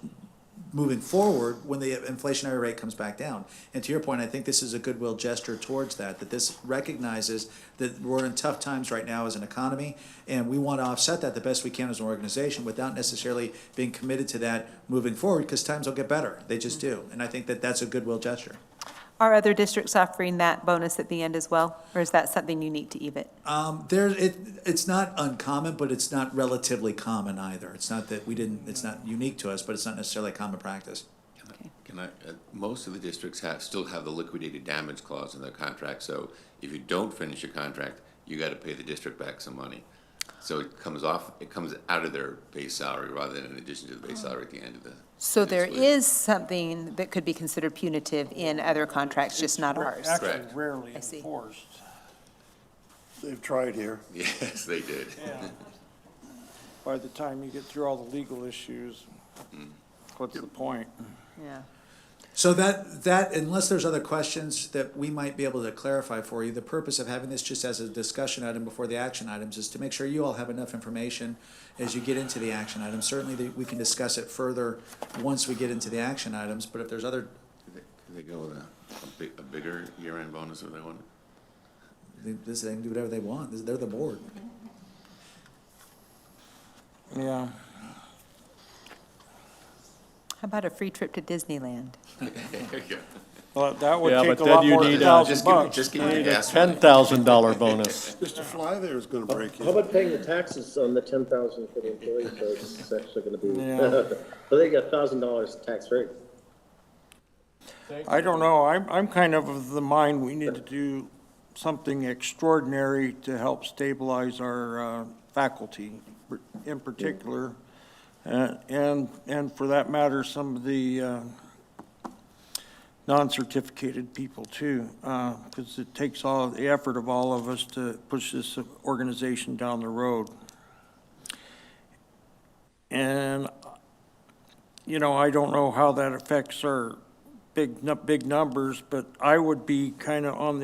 Speaker 6: moving forward when the inflationary rate comes back down. And to your point, I think this is a goodwill gesture towards that this recognizes that we're in tough times right now as an economy, and we want to offset that the best we can as an organization without necessarily being committed to that moving forward, because times will get better. They just do. And I think that that's a goodwill gesture.
Speaker 5: Are other districts offering that bonus at the end as well, or is that something unique to EVIT?
Speaker 6: It's not uncommon, but it's not relatively common either. It's not that it's not unique to us, but it's not necessarily a common practice.
Speaker 12: Most of the districts still have the liquidated damage clause in their contract, so if you don't finish your contract, you got to pay the district back some money. So it comes out of their base salary rather than in addition to the base salary at the end of the.
Speaker 5: So there is something that could be considered punitive in other contracts, just not ours.
Speaker 1: Actually
Speaker 12: Correct.
Speaker 1: rarely
Speaker 5: I see.
Speaker 1: enforced.
Speaker 7: They've tried here.
Speaker 12: Yes, they did.
Speaker 1: Yeah. By the time you get through all the legal issues, what's the point?
Speaker 5: Yeah.
Speaker 6: So that, unless there's other questions that we might be able to clarify for you, the purpose of having this just as a discussion item before the action items is to make sure you all have enough information as you get into the action items. Certainly, we can discuss it further once we get into the action items, but if there's other,
Speaker 12: Could they go with a bigger year-end bonus if they want?
Speaker 6: they can do whatever they want. They're the board.
Speaker 1: Yeah.
Speaker 5: How about a free trip to Disneyland?
Speaker 1: Well, that would
Speaker 4: Yeah,
Speaker 1: take
Speaker 4: but
Speaker 1: a lot
Speaker 4: then you
Speaker 1: more than
Speaker 4: need,
Speaker 1: $1,000.
Speaker 12: Just give me the gas.
Speaker 4: $10,000 bonus.
Speaker 7: Just to fly there is gonna break
Speaker 8: How
Speaker 7: you.
Speaker 8: about paying the taxes on the 10,000 for the employees, so it's actually gonna be,
Speaker 1: Yeah.
Speaker 8: so they get $1,000 tax free.
Speaker 1: I don't know, I'm kind of the mind we need to do something extraordinary to help stabilize our faculty in particular, and for that matter, some of the non-certificated people too, because it takes all the effort of all of us to push this organization down the road. And, you know, I don't know how that affects our big numbers, but I would be kind of on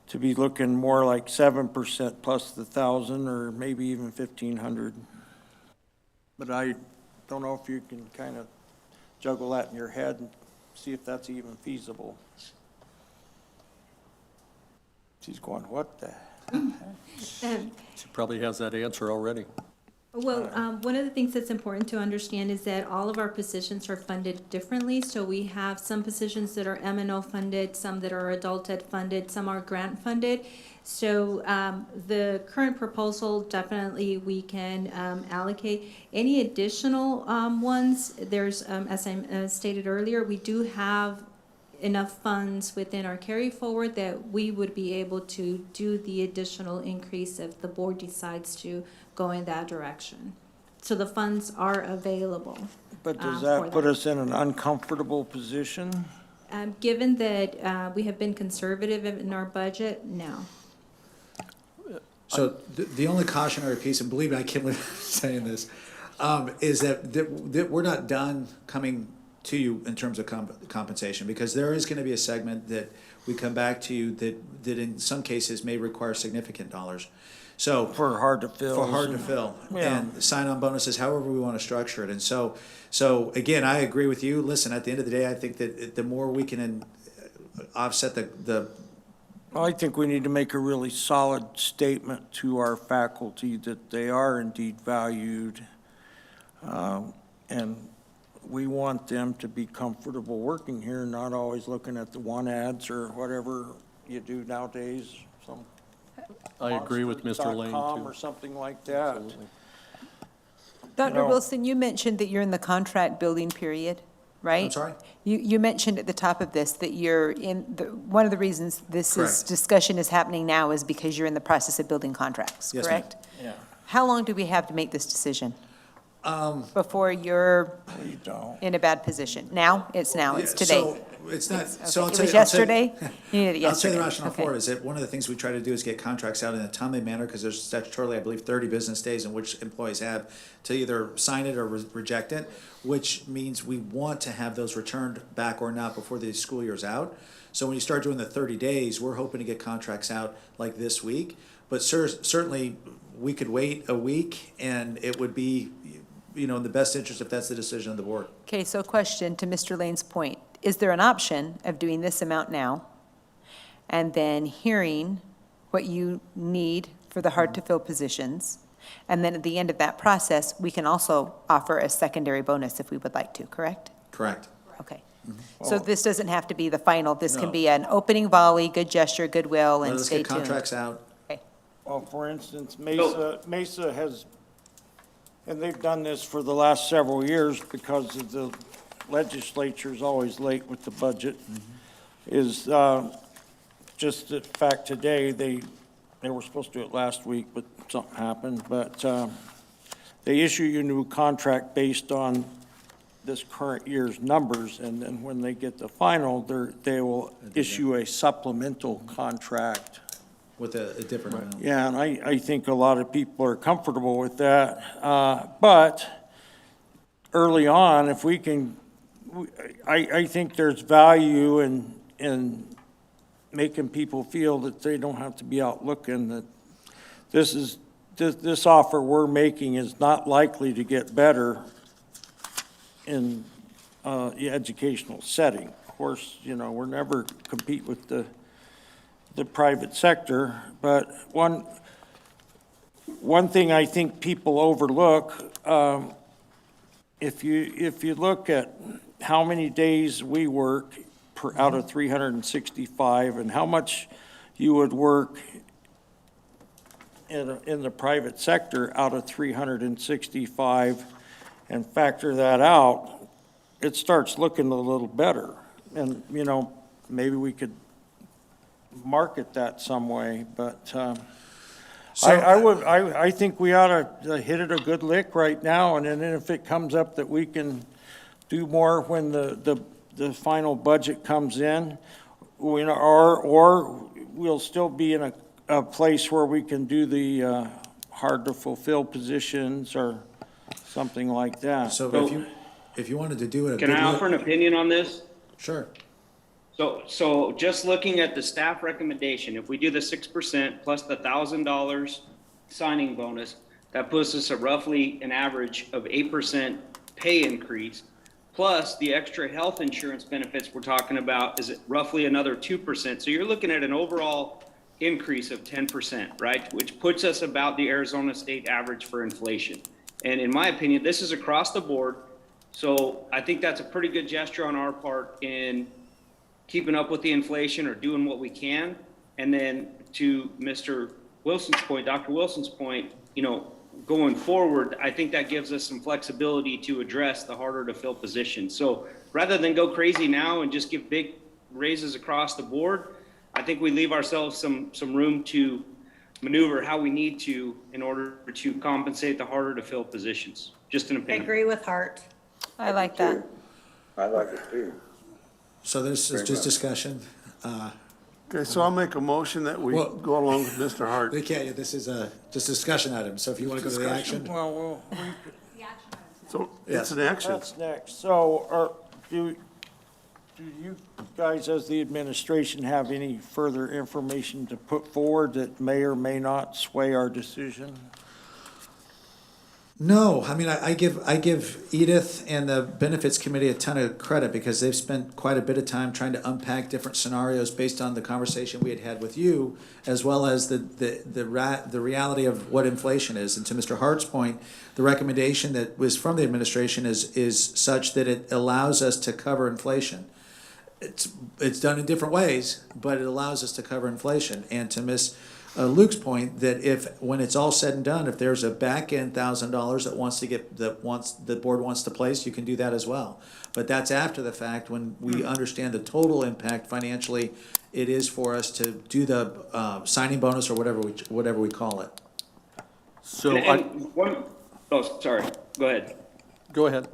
Speaker 1: to be looking more like 7% plus the 1,000 or maybe even 1,500. But I don't know if you can kind of juggle that in your head and see if that's even feasible. She's going, what the?
Speaker 4: She probably has that answer already.
Speaker 10: Well, one of the things that's important to understand is that all of our positions are funded differently. So we have some positions that are M&O funded, some that are adult ed funded, some are grant funded. So the current proposal, definitely we can allocate. Any additional ones, there's, as I stated earlier, we do have enough funds within our carry forward that we would be able to do the additional increase if the board decides to go in that direction. So the funds are available.
Speaker 1: But does
Speaker 10: for
Speaker 1: that put us in an uncomfortable position?
Speaker 10: Given that we have been conservative in our budget, no.
Speaker 6: So the only cautionary piece, and believe me, I can't believe I'm saying this, is that we're not done coming to you in terms of compensation, because there is going to be a segment that we come back to you that in some cases may require significant dollars. So
Speaker 1: For hard to fill.
Speaker 6: for hard to fill,
Speaker 1: Yeah.
Speaker 6: and sign-on bonuses, however we want to structure it. And so again, I agree with you. Listen, at the end of the day, I think that the more we can offset the
Speaker 1: I think we need to make a really solid statement to our faculty that they are indeed valued. And we want them to be comfortable working here, not always looking at the one ads or whatever you do nowadays, some
Speaker 4: I agree with Mr. Lane,
Speaker 1: monsters.com
Speaker 4: too.
Speaker 1: or something like that.
Speaker 4: Absolutely.
Speaker 5: Dr.
Speaker 1: No.
Speaker 5: Wilson, you mentioned that you're in the contract building period, right?
Speaker 6: I'm sorry?
Speaker 5: You mentioned at the top of this that you're in, one of the reasons
Speaker 6: Correct.
Speaker 5: discussion is happening now is because you're in the process of building contracts,
Speaker 6: Yes, ma'am.
Speaker 5: correct?
Speaker 1: Yeah,
Speaker 5: How long do we have to make this decision? Before you're
Speaker 1: we don't.
Speaker 5: in a bad position? Now? It's now, it's
Speaker 6: Yeah,
Speaker 5: today.
Speaker 6: So it's not,
Speaker 5: Okay.
Speaker 6: so I'll
Speaker 5: It
Speaker 6: tell
Speaker 5: was
Speaker 6: you. I'll tell you-
Speaker 5: yesterday? You needed it
Speaker 6: I'll tell you the
Speaker 5: yesterday.
Speaker 6: rationale
Speaker 5: Okay.
Speaker 6: for it is that one of the things we try to do is get contracts out in a timely manner, because there's statutorily, I believe, 30 business days in which employees have to either sign it or reject it, which means we want to have those returned back or not before the school year's out. So when you start doing the 30 days, we're hoping to get contracts out like this week. But certainly, we could wait a week, and it would be, in the best interest if that's the decision of the board.
Speaker 5: Okay, so question to Mr. Lane's point. Is there an option of doing this amount now and then hearing what you need for the hard-to-fill positions? And then at the end of that process, we can also offer a secondary bonus if we would like to, correct?
Speaker 6: Correct.
Speaker 5: Okay. So this doesn't have to be the final. This
Speaker 6: No.
Speaker 5: can be an opening volley, good gesture, goodwill, and
Speaker 6: Let's
Speaker 5: stay
Speaker 6: get
Speaker 5: tuned.
Speaker 6: contracts out.
Speaker 5: Okay.
Speaker 1: Well, for instance, Mesa has, and they've done this for the last several years because of the legislature's always late with the budget, is just the fact today, they were supposed to do it last week, but something happened, but they issue you a new contract based on this current year's numbers, and then when they get the final, they will issue a supplemental contract.
Speaker 6: With a different amount.
Speaker 1: Yeah, and I think a lot of people are comfortable with that. But early on, if we can, I think there's value in making people feel that they don't have to be out looking, that this offer we're making is not likely to get better in the educational setting. Of course, we're never compete with the private sector, but one thing I think people overlook, if you look at how many days we work out of 365 and how much you would work in the private sector out of 365 and factor that out, it starts looking a little better. And, maybe we could market that some way, but I think we ought to hit it a good lick right now, and then if it comes up that we can do more when the final budget comes in, or we'll still be in a place where we can do the hard to fulfill positions or something like that.
Speaker 6: So if you wanted to do it.
Speaker 3: Can I offer an opinion on this?
Speaker 6: Sure.
Speaker 3: So just looking at the staff recommendation, if we do the 6% plus the $1,000 signing bonus, that puts us at roughly an average of 8% pay increase, plus the extra health insurance benefits we're talking about is roughly another 2%. So you're looking at an overall increase of 10%, right? Which puts us about the Arizona state average for inflation. And in my opinion, this is across the board. So I think that's a pretty good gesture on our part in keeping up with the inflation or doing what we can. And then to Mr. Wilson's point, Dr. Wilson's point, going forward, I think that gives us some flexibility to address the harder to fill positions. So rather than go crazy now and just give big raises across the board, I think we leave ourselves some room to maneuver how we need to in order to compensate the harder to fill positions. Just an
Speaker 2: I
Speaker 3: opinion.
Speaker 2: agree with Hart.
Speaker 5: I like that.
Speaker 11: I like it too.
Speaker 6: So this is just discussion.
Speaker 7: Okay, so I'll make a motion that we
Speaker 6: Well-
Speaker 7: go along with Mr. Hart.
Speaker 6: Okay, this is just a discussion item, so if you want to go to the action.
Speaker 1: Well,
Speaker 7: So it's an action.
Speaker 1: that's next. So do you guys, as the administration, have any further information to put forward that may or may not sway our decision?
Speaker 6: No, I mean, I give Edith and the Benefits Committee a ton of credit because they've spent quite a bit of time trying to unpack different scenarios based on the conversation we had with you, as well as the reality of what inflation is. And to Mr. Hart's point, the recommendation that was from the administration is such that it allows us to cover inflation. It's done in different ways, but it allows us to cover inflation. And to Ms. Luke's point, that when it's all said and done, if there's a back end $1,000 that the board wants to place, you can do that as well. But that's after the fact, when we understand the total impact financially it is for us to do the signing bonus or whatever we call it.
Speaker 4: So
Speaker 3: Sorry, go ahead.
Speaker 4: go ahead.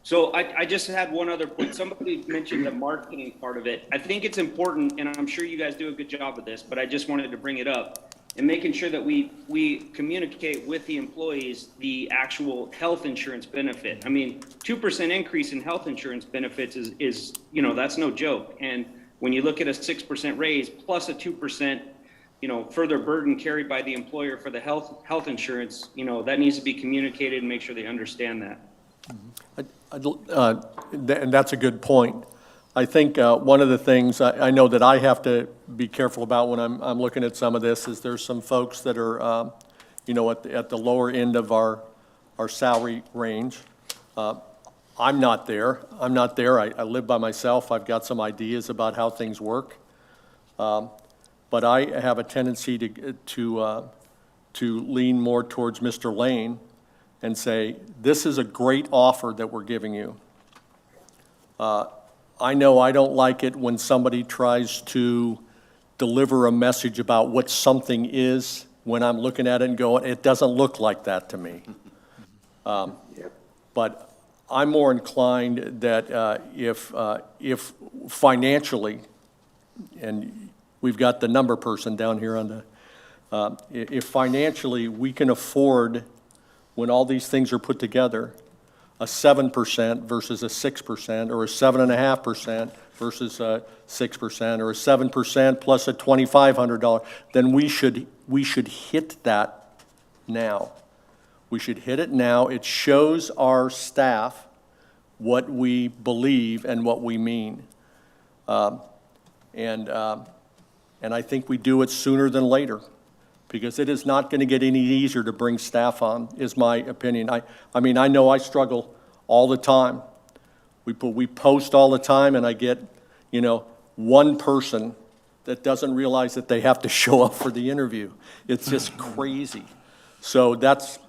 Speaker 3: So I just had one other point. Somebody mentioned the marketing part of it. I think it's important, and I'm sure you guys do a good job of this, but I just wanted to bring it up, and making sure that we communicate with the employees the actual health insurance benefit. I mean, 2% increase in health insurance benefits is that's no joke. And when you look at a 6% raise plus a 2%, further burden carried by the employer for the health insurance, that needs to be communicated and make sure they understand that.
Speaker 4: And that's a good point. I think one of the things I know that I have to be careful about when I'm looking at some of this is there's some folks that are, at the lower end of our salary range. I'm not there. I live by myself. I've got some ideas about how things work. But I have a tendency to lean more towards Mr. Lane and say, this is a great offer that we're giving you. I know I don't like it when somebody tries to deliver a message about what something is when I'm looking at it and going, it doesn't look like that to me. But I'm more inclined that if financially, and we've got the number person down here on the, if financially we can afford, when all these things are put together, a 7% versus a 6%, or a 7.5% versus a 6%, or a 7% plus a $2,500, then we should hit that now. We should hit it now. It shows our staff what we believe and what we mean. And I think we do it sooner than later, because it is not going to get any easier to bring staff on, is my opinion. I mean, I know I struggle all the time. We post all the time, and I get, one person that doesn't realize that they have to show up for the interview. It's just crazy. So that's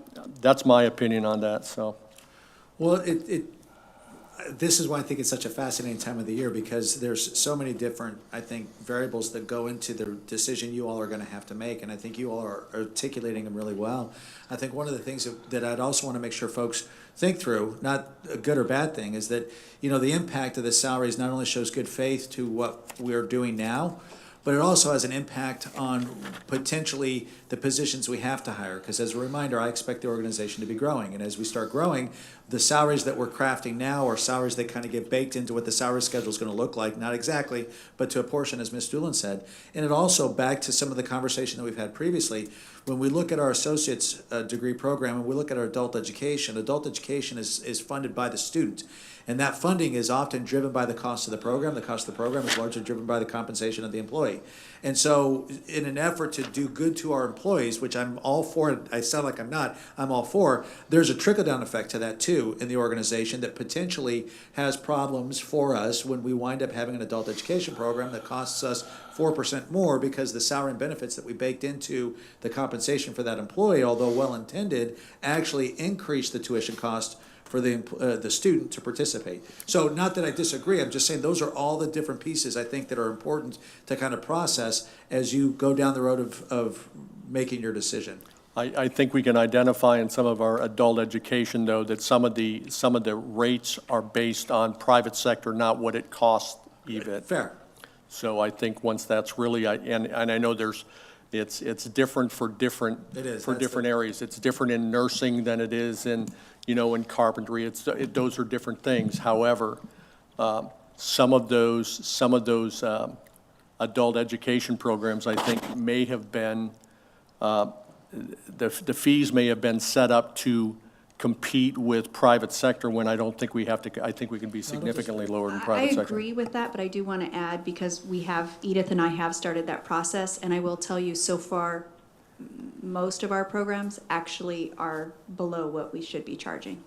Speaker 4: my opinion on that, so.
Speaker 6: Well, this is why I think it's such a fascinating time of the year, because there's so many different, I think, variables that go into the decision you all are going to have to make, and I think you all are articulating them really well. I think one of the things that I'd also want to make sure folks think through, not a good or bad thing, is that, the impact of the salaries not only shows good faith to what we're doing now, but it also has an impact on potentially the positions we have to hire. Because as a reminder, I expect the organization to be growing. And as we start growing, the salaries that we're crafting now are salaries that kind of get baked into what the salary schedule is going to look like. Not exactly, but to a portion, as Ms. Doolin said. And it also, back to some of the conversation that we've had previously, when we look at our associate's degree program and we look at our adult education is funded by the student. And that funding is often driven by the cost of the program. The cost of the program is largely driven by the compensation of the employee. And so in an effort to do good to our employees, which I'm all for, I sound like I'm not, I'm all for, there's a trickle-down effect to that too in the organization that potentially has problems for us when we wind up having an adult education program that costs us 4% more, because the salary and benefits that we baked into the compensation for that employee, although well-intended, actually increase the tuition cost for the student to participate. So not that I disagree, I'm just saying those are all the different pieces I think that are important to kind of process as you go down the road of making your decision.
Speaker 4: I think we can identify in some of our adult education, though, that some of the rates are based on private sector, not what it costs EVIT.
Speaker 6: Fair.
Speaker 4: So I think once that's really, and I know it's different for different areas. It's different in nursing than it is in in carpentry. Those are different things. However, some of those adult education programs, I think, may have been the fees may have been set up to compete with private sector, when I don't think we have to. I think we can be significantly lower than private sector.
Speaker 9: I agree with that, but I do want to add, because Edith and I have started that process, and I will tell you, so far, most of our programs actually are below what we should be charging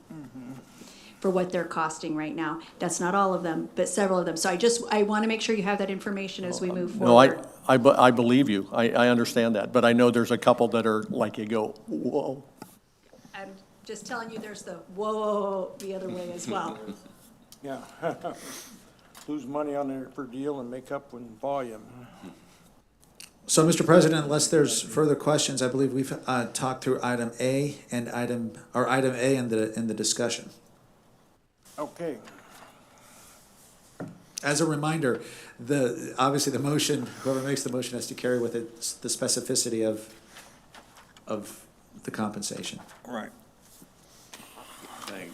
Speaker 9: for what they're costing right now. That's not all of them, but several of them. So I want to make sure you have that information as we move forward.
Speaker 4: No, I believe you. I understand that, but I know there's a couple that are like, you go, whoa.
Speaker 9: I'm just telling you, there's the whoa the other way as well.
Speaker 1: Yeah. Lose money on it per deal and make up in volume.
Speaker 6: So, Mr. President, unless there's further questions, I believe we've talked through item A and item A in the discussion.
Speaker 1: Okay.
Speaker 6: As a reminder, obviously the motion, whoever makes the motion has to carry with it the specificity of the compensation.
Speaker 1: Right.
Speaker 12: Can I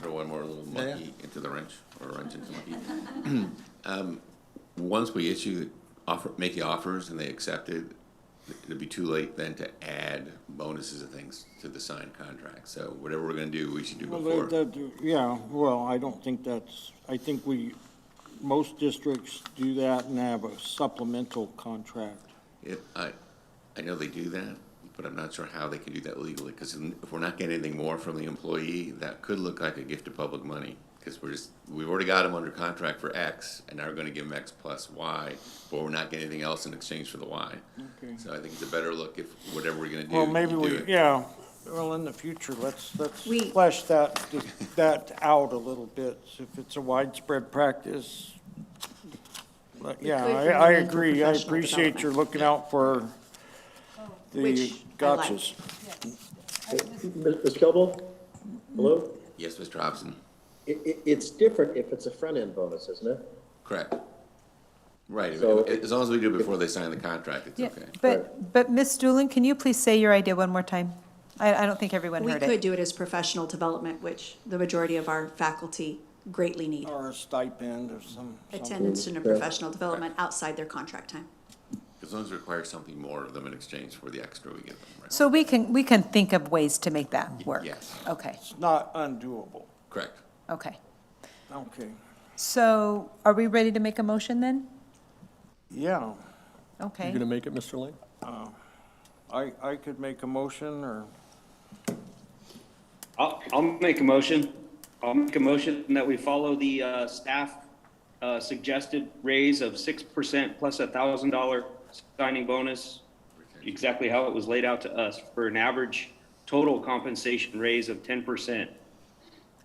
Speaker 12: throw one more little monkey into the wrench, or a wrench into the monkey? Once we make the offers and they accept it, it'll be too late then to add bonuses and things to the signed contract. So whatever we're going to do, we should do before.
Speaker 1: I don't think I think most districts do that and have a supplemental contract.
Speaker 12: I know they do that, but I'm not sure how they can do that legally, because if we're not getting anything more from the employee, that could look like a gift of public money, because we've already got them under contract for X, and now we're going to give them X plus Y, but we're not getting anything else in exchange for the Y. Okay. So I think it's a better look if whatever we're going to do.
Speaker 1: Well, maybe well, in the future, let's flesh that out a little bit. If it's a widespread practice, I agree. I appreciate your looking out for the gotchas.
Speaker 8: Mr. Kelbo? Hello?
Speaker 12: Yes, Mr. Hobson.
Speaker 8: It's different if it's a front-end bonus, isn't it?
Speaker 12: Correct. Right.
Speaker 8: So
Speaker 12: as long as we do it before they sign the contract, it's okay.
Speaker 5: But Ms. Doolin, can you please say your idea one more time? I don't think everyone
Speaker 9: We
Speaker 5: heard
Speaker 9: could
Speaker 5: it.
Speaker 9: do it as professional development, which the majority of our faculty greatly need.
Speaker 1: Or a stipend or some.
Speaker 9: Attendance and a professional development outside their contract time.
Speaker 12: As long as it requires something more of them in exchange for the extra we give them, right?
Speaker 5: So we can think of ways to make that work?
Speaker 12: Yes.
Speaker 5: Okay,
Speaker 1: It's not undoable.
Speaker 12: Correct.
Speaker 5: okay.
Speaker 1: Okay.
Speaker 5: So are we ready to make a motion then?
Speaker 1: Yeah,
Speaker 4: You
Speaker 5: Okay.
Speaker 4: gonna make it, Mr. Lane?
Speaker 1: I could make a motion or,
Speaker 3: I'll make a motion. I'll make a motion that we follow the staff suggested raise of 6% plus $1,000 signing bonus, exactly how it was laid out to us, for an average total compensation raise of 10%.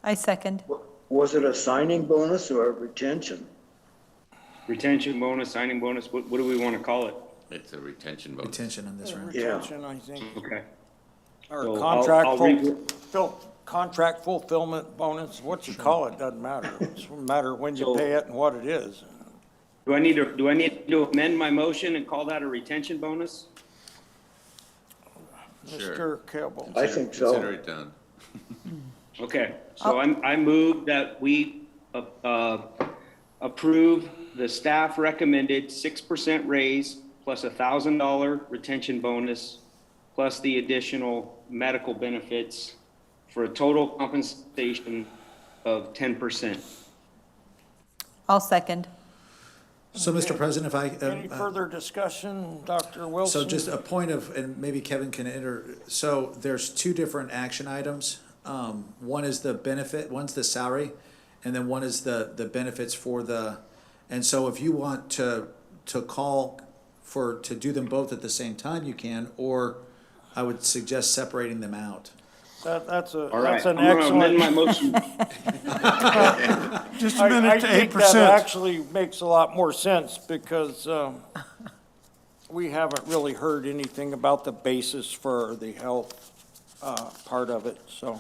Speaker 5: I second.
Speaker 11: Was it a signing bonus or a retention?
Speaker 3: Retention bonus, signing bonus, what do we want to call it?
Speaker 12: It's a retention bonus.
Speaker 6: Retention in this round.
Speaker 11: Yeah.
Speaker 1: retention, I think.
Speaker 3: Okay.
Speaker 1: Or
Speaker 3: So
Speaker 1: contract
Speaker 3: I'll read-
Speaker 1: contract fulfillment bonus, what you call it, doesn't matter. It doesn't matter when you
Speaker 3: So-
Speaker 1: pay it and what it is.
Speaker 3: Do I need to amend my motion and call that a retention bonus?
Speaker 12: Sure.
Speaker 1: Mr. Cabell.
Speaker 11: I think so.
Speaker 12: Consider it done.
Speaker 3: Okay, so I move that we approve the staff recommended 6% raise plus $1,000 retention bonus, plus the additional medical benefits for a total compensation of 10%.
Speaker 5: I'll second.
Speaker 6: So, Mr. President, if I.
Speaker 1: Any further discussion, Dr. Wilson?
Speaker 6: So just a point of, and maybe Kevin can enter, so there's two different action items. One is the benefit, one's the salary, and then one is the benefits for the, and so if you want to call to do them both at the same time, you can, or I would suggest separating them out.
Speaker 1: That's
Speaker 3: All right,
Speaker 1: that's an
Speaker 3: I'm gonna amend my
Speaker 1: excellent.
Speaker 3: motion.
Speaker 7: Just
Speaker 1: I
Speaker 7: amend it to
Speaker 1: think that
Speaker 7: 8%.
Speaker 1: actually makes a lot more sense because we haven't really heard anything about the basis for the health part of it, so.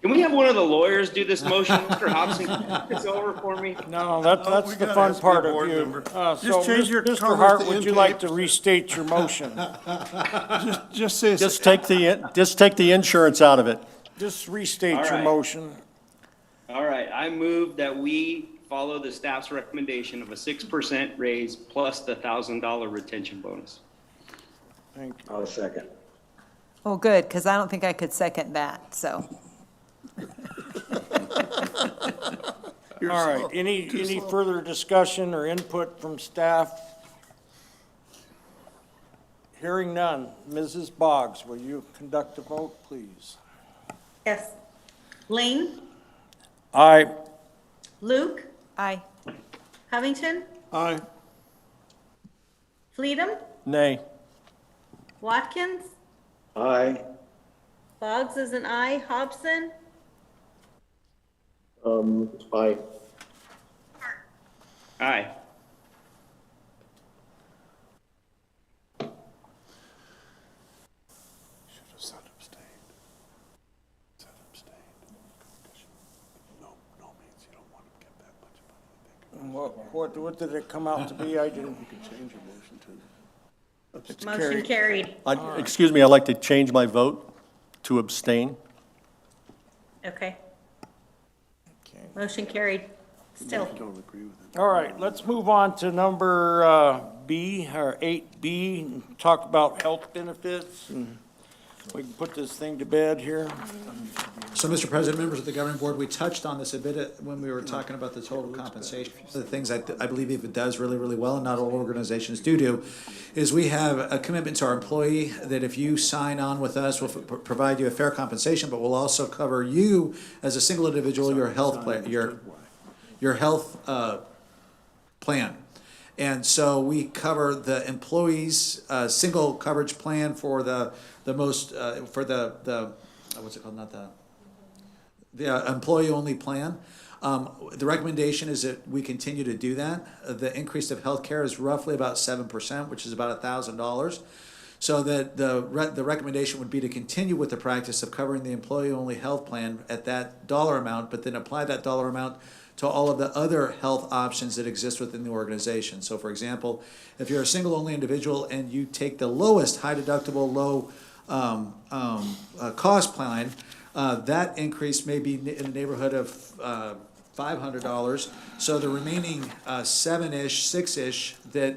Speaker 3: Can we have one of the lawyers do this motion? Mr. Hobson, can you take this over for me?
Speaker 1: No, that's
Speaker 7: we
Speaker 1: the
Speaker 7: gotta
Speaker 1: fun
Speaker 7: ask
Speaker 1: part
Speaker 7: the
Speaker 1: of
Speaker 7: board
Speaker 1: you.
Speaker 7: member.
Speaker 1: So,
Speaker 7: Just change your
Speaker 1: Mr.
Speaker 7: comments
Speaker 1: Hart,
Speaker 7: to
Speaker 1: would you
Speaker 7: into
Speaker 1: like to
Speaker 7: 8%.
Speaker 1: restate your motion?
Speaker 7: Just say,
Speaker 4: Just take the insurance out of it.
Speaker 1: Just restate
Speaker 3: All
Speaker 1: your
Speaker 3: right.
Speaker 1: motion.
Speaker 3: All right, I move that we follow the staff's recommendation of a 6% raise plus the $1,000 retention bonus.
Speaker 1: Thank you.
Speaker 11: I'll second.
Speaker 5: Well, good, because I don't think I could second that, so.
Speaker 1: All right, any further discussion or input from staff? Hearing none. Mrs. Boggs, will you conduct the vote, please?
Speaker 2: Yes. Lane,
Speaker 1: Aye.
Speaker 2: Luke,
Speaker 5: Aye.
Speaker 2: Covington,
Speaker 7: aye.
Speaker 2: Fleetum,
Speaker 4: Nay.
Speaker 2: Watkins,
Speaker 11: Aye.
Speaker 2: Boggs is an aye, Hobson,
Speaker 8: Aye.
Speaker 3: Aye.
Speaker 7: Should have said abstain. Said abstain. No means you don't want to get that much money.
Speaker 1: What did it come out to be? I didn't.
Speaker 7: You can change your motion to.
Speaker 2: motion carried.
Speaker 4: Excuse me, I'd like to change my vote to abstain.
Speaker 2: Okay,
Speaker 1: Okay.
Speaker 2: motion carried. Still,
Speaker 7: Don't agree with it.
Speaker 1: All right, let's move on to number B, or 8B, and talk about health benefits, and we can put this thing to bed here.
Speaker 6: So, Mr. President, members of the governing board, we touched on this a bit when we were talking about the total compensation. One of the things I believe EVIT does really, really well, and not all organizations do, is we have a commitment to our employee that if you sign on with us, we'll provide you a fair compensation, but we'll also cover you as a single individual, your health plan, your health plan. And so we cover the employee's single coverage plan for the most, for the what's it called, not the employee-only plan. The recommendation is that we continue to do that. The increase of healthcare is roughly about 7%, which is about $1,000. So that the recommendation would be to continue with the practice of covering the employee-only health plan at that dollar amount, but then apply that dollar amount to all of the other health options that exist within the organization. So for example, if you're a single-only individual and you take the lowest high deductible, low cost plan, that increase may be in the neighborhood of $500. So the remaining seven-ish, six-ish that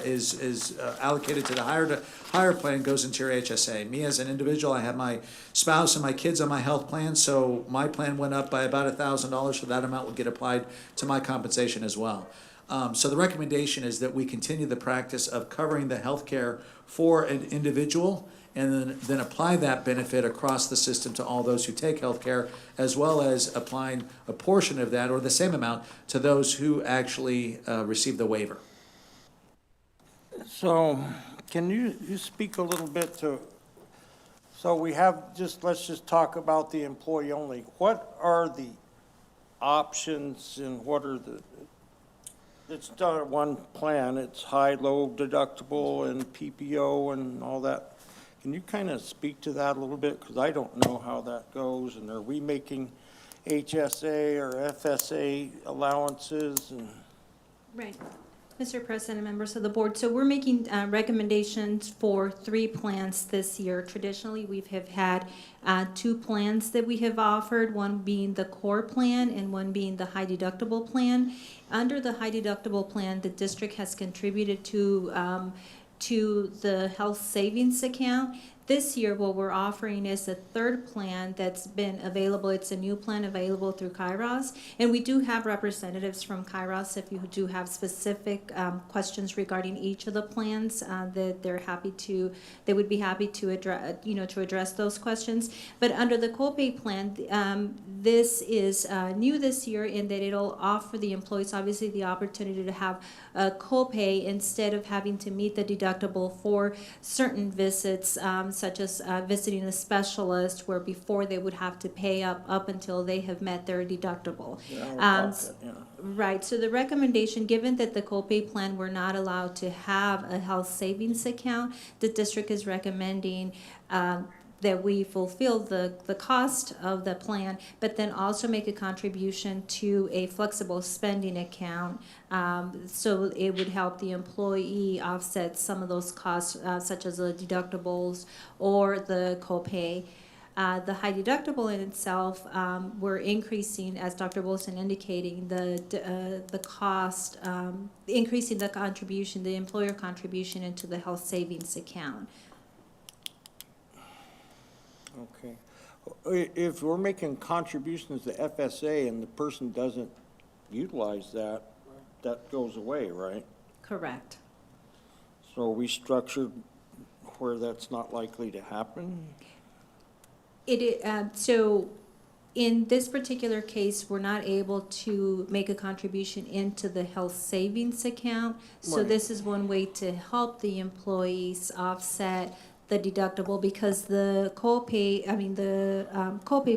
Speaker 6: is allocated to the higher plan goes into your HSA. Me as an individual, I have my spouse and my kids on my health plan, so my plan went up by about $1,000, so that amount would get applied to my compensation as well. So the recommendation is that we continue the practice of covering the health care for an individual and then apply that benefit across the system to all those who take health care, as well as applying a portion of that or the same amount to those who actually receive the waiver.
Speaker 1: So can you speak a little bit to, so we have let's just talk about the employee only. What are the options and what are it's done at one plan, it's high, low deductible and PPO and all that. Can you kind of speak to that a little bit? Because I don't know how that goes, and are we making HSA or FSA allowances? And
Speaker 10: Right. Mr. President and members of the board, so we're making recommendations for 3 plans this year. Traditionally, we have had 2 plans that we have offered, one being the core plan and one being the high deductible plan. Under the high deductible plan, the district has contributed to the health savings account. This year, what we're offering is a 3rd plan that's been available. It's a new plan available through Kairos. And we do have representatives from Kairos if you do have specific questions regarding each of the plans that they would be happy to address those questions. But under the copay plan, this is new this year in that it'll offer the employees obviously the opportunity to have a copay instead of having to meet the deductible for certain visits, such as visiting a specialist, where before they would have to pay up until they have met their deductible. Right, so the recommendation, given that the copay plan, we're not allowed to have a health savings account, the district is recommending that we fulfill the cost of the plan, but then also make a contribution to a flexible spending account, so it would help the employee offset some of those costs, such as the deductibles or the copay. The high deductible in itself, we're increasing, as Dr. Wilson indicating, the cost, increasing the contribution, the employer contribution into the health savings account.
Speaker 1: okay, if we're making contributions to FSA and the person doesn't utilize that, that goes away, right?
Speaker 10: Correct.
Speaker 1: So we structured where that's not likely to happen?
Speaker 10: So in this particular case, we're not able to make a contribution into the health savings account. So
Speaker 1: Right.
Speaker 10: this is one way to help the employees offset the deductible, because the copay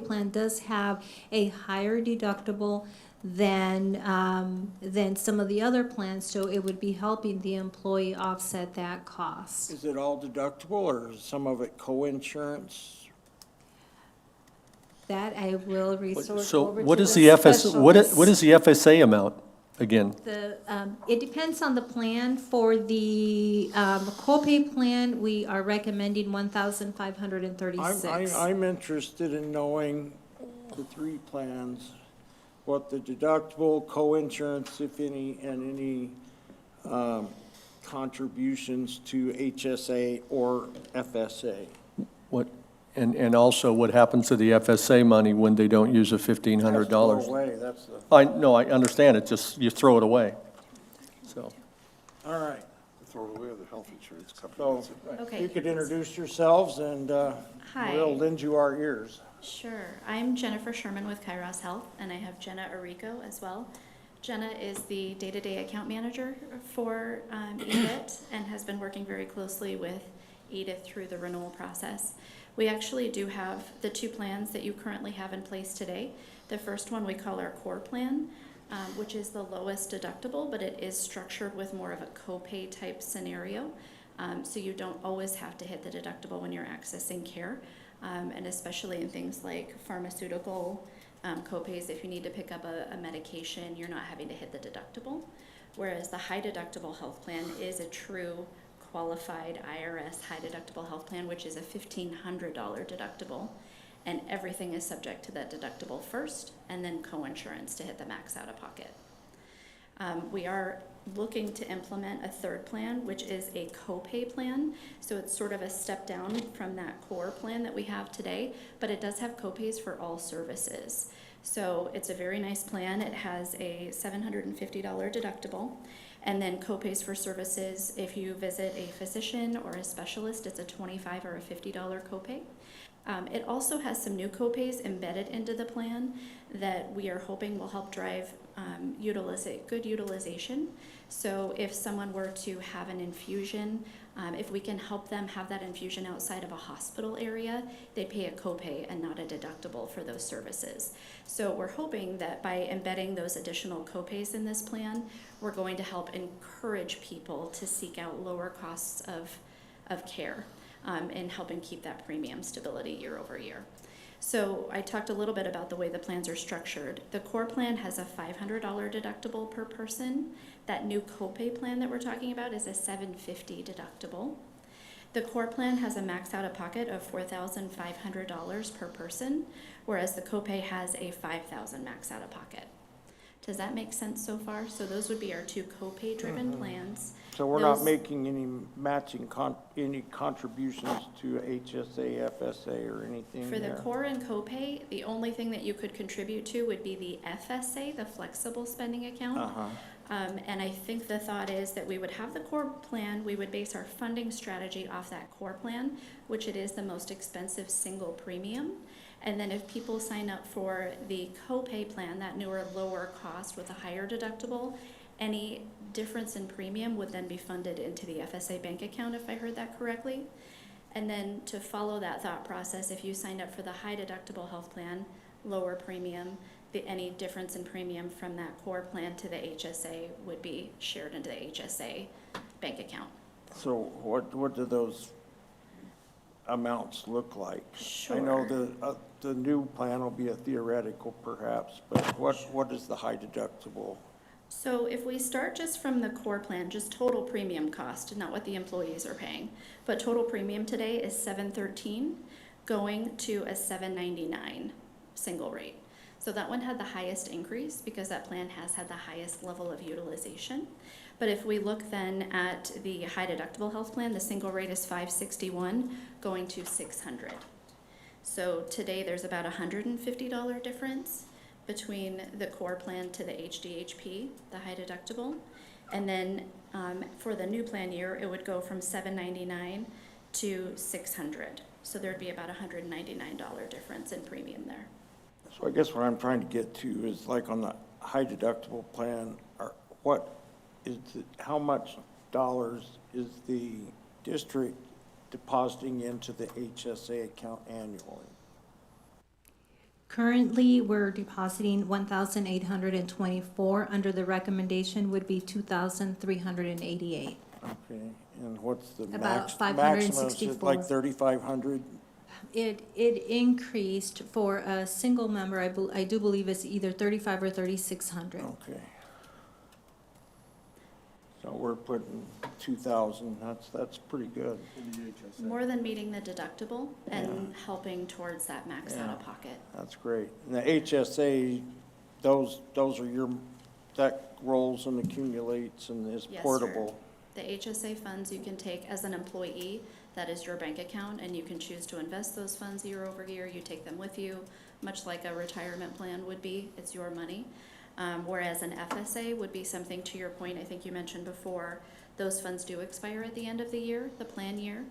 Speaker 10: plan does have a higher deductible than some of the other plans, so it would be helping the employee offset that cost.
Speaker 1: Is it all deductible or is some of it co-insurance?
Speaker 10: That I will resort
Speaker 4: So
Speaker 10: over to
Speaker 4: what
Speaker 10: the
Speaker 4: is the what
Speaker 10: specialist.
Speaker 4: is the FSA amount again?
Speaker 10: It depends on the plan. For the copay plan, we are recommending $1,536.
Speaker 1: I'm interested in knowing the 3 plans, what the deductible, co-insurance, if any, and any contributions to HSA or FSA.
Speaker 4: What, and also what happens to the FSA money when they don't use the $1,500?
Speaker 1: That's away, that's the,
Speaker 4: I understand it, just you throw it away, so.
Speaker 1: all right.
Speaker 7: Throw it away with the health insurance company.
Speaker 1: So,
Speaker 10: Okay.
Speaker 1: you could introduce yourselves and
Speaker 13: Hi.
Speaker 1: we'll lend you our ears.
Speaker 13: Sure. I'm Jennifer Sherman with Kairos Health, and I have Jenna Arico as well. Jenna is the day-to-day account manager for EVIT and has been working very closely with Edith through the renewal process. We actually do have the 2 plans that you currently have in place today. The first one we call our core plan, which is the lowest deductible, but it is structured with more of a copay type scenario. So you don't always have to hit the deductible when you're accessing care. And especially in things like pharmaceutical copays, if you need to pick up a medication, you're not having to hit the deductible. Whereas the high deductible health plan is a true qualified IRS high deductible health plan, which is a $1,500 deductible. And everything is subject to that deductible first, and then co-insurance to hit the max out of pocket. We are looking to implement a third plan, which is a copay plan. So it's sort of a step down from that core plan that we have today, but it does have copays for all services. So it's a very nice plan. It has a $750 deductible, and then copays for services. If you visit a physician or a specialist, it's a $25 or a $50 copay. It also has some new copays embedded into the plan that we are hoping will help drive good utilization. So if someone were to have an infusion, if we can help them have that infusion outside of a hospital area, they pay a copay and not a deductible for those services. So we're hoping that by embedding those additional copays in this plan, we're going to help encourage people to seek out lower costs of care. And helping keep that premium stability year over year. So I talked a little bit about the way the plans are structured. The core plan has a $500 deductible per person. That new copay plan that we're talking about is a $750 deductible. The core plan has a max out of pocket of $4,500 per person, whereas the copay has a $5,000 max out of pocket. Does that make sense so far? So those would be our two copay driven plans.
Speaker 1: So we're not
Speaker 13: Those-
Speaker 1: making any matching any contributions to HSA, FSA, or anything
Speaker 13: For the
Speaker 1: there?
Speaker 13: core and copay, the only thing that you could contribute to would be the FSA, the flexible spending account.
Speaker 1: Uh-huh.
Speaker 13: And I think the thought is that we would have the core plan, we would base our funding strategy off that core plan, which it is the most expensive single premium. And then if people sign up for the copay plan, that newer, lower cost with a higher deductible, any difference in premium would then be funded into the FSA bank account, if I heard that correctly. And then to follow that thought process, if you signed up for the high deductible health plan, lower premium, any difference in premium from that core plan to the HSA would be shared into the HSA bank account.
Speaker 1: So what do those amounts look like? I know the new plan will be a theoretical perhaps, but what is the high deductible?
Speaker 13: So if we start just from the core plan, just total premium cost, not what the employees are paying, but total premium today is $713, going to a $799 single rate. So that one had the highest increase because that plan has had the highest level of utilization. But if we look then at the high deductible health plan, the single rate is $561, going to $600. So today there's about a $150 difference between the core plan to the HDHP, the high deductible. And then for the new plan year, it would go from $799 to $600. So there'd be about a $199 difference in premium there.
Speaker 1: So I guess what I'm trying to get to is like on the high deductible plan, how much dollars is the district depositing into the HSA account annually?
Speaker 10: Currently, we're depositing $1,824. Under the recommendation would be $2,388.
Speaker 1: Okay, and what's the
Speaker 10: About
Speaker 1: maximum? Is it like
Speaker 10: 564.
Speaker 1: 3,500?
Speaker 10: It increased for a single member, I do believe it's either 3,500 or 3,600.
Speaker 1: Okay. So we're putting 2,000, that's pretty good.
Speaker 13: More than meeting the deductible and helping towards that max out of pocket.
Speaker 1: That's great. And the HSA, those are that rolls and accumulates and is
Speaker 13: Yes, sir.
Speaker 1: portable.
Speaker 13: The HSA funds you can take as an employee, that is your bank account, and you can choose to invest those funds year over year. You take them with you, much like a retirement plan would be. It's your money. Whereas an FSA would be something, to your point, I think you mentioned before, those funds do expire at the end of the year, the plan year.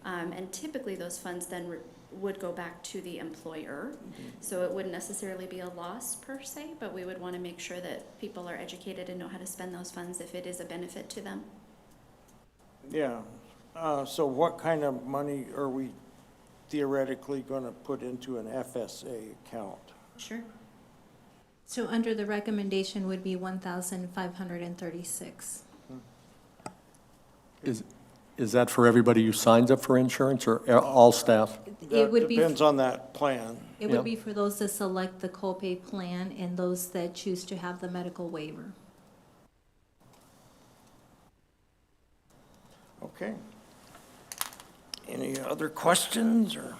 Speaker 13: And typically those funds then would go back to the employer. So it wouldn't necessarily be a loss per se, but we would want to make sure that people are educated and know how to spend those funds if it is a benefit to them.
Speaker 1: Yeah. So what kind of money are we theoretically going to put into an FSA account?
Speaker 13: Sure.
Speaker 10: So under the recommendation would be 1,536.
Speaker 4: Is that for everybody who signs up for insurance or all staff?
Speaker 10: It would be,
Speaker 1: Depends on that plan.
Speaker 10: it
Speaker 4: Yeah.
Speaker 10: would be for those that select the copay plan and those that choose to have the medical waiver.
Speaker 1: Okay. Any other questions, or?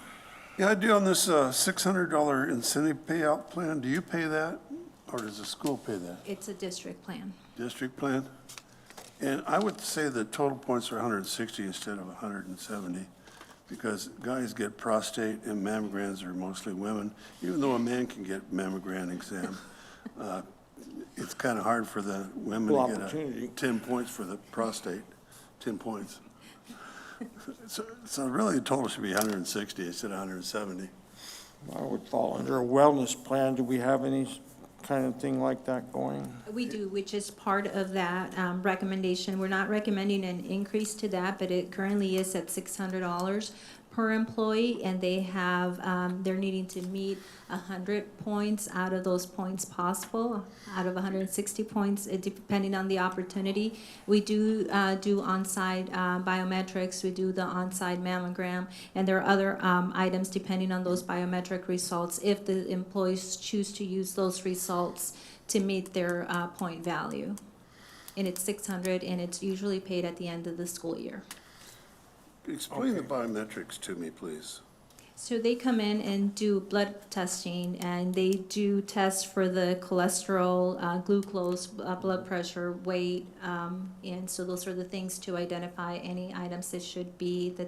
Speaker 7: Yeah, I do on this $600 incentive payout plan. Do you pay that, or does the school pay that?
Speaker 10: It's a district plan.
Speaker 7: District plan? And I would say the total points are 160 instead of 170, because guys get prostate and mammograms are mostly women. Even though a man can get mammogram exam, it's kind of hard for the women
Speaker 1: Equal
Speaker 7: to get
Speaker 1: opportunity.
Speaker 7: 10 points for the prostate, 10 points. So really the total should be 160 instead of 170.
Speaker 1: I would fall under a wellness plan. Do we have any kind of thing like that going?
Speaker 10: We do, which is part of that recommendation. We're not recommending an increase to that, but it currently is at $600 per employee, and they have, they're needing to meet 100 points out of those points possible, out of 160 points, depending on the opportunity. We do on-site biometrics, we do the on-site mammogram, and there are other items depending on those biometric results, if the employees choose to use those results to meet their point value. And it's 600, and it's usually paid at the end of the school year.
Speaker 7: Explain the biometrics to me, please.
Speaker 10: So they come in and do blood testing, and they do tests for the cholesterol, glucose, blood pressure, weight, and so those are the things to identify any items that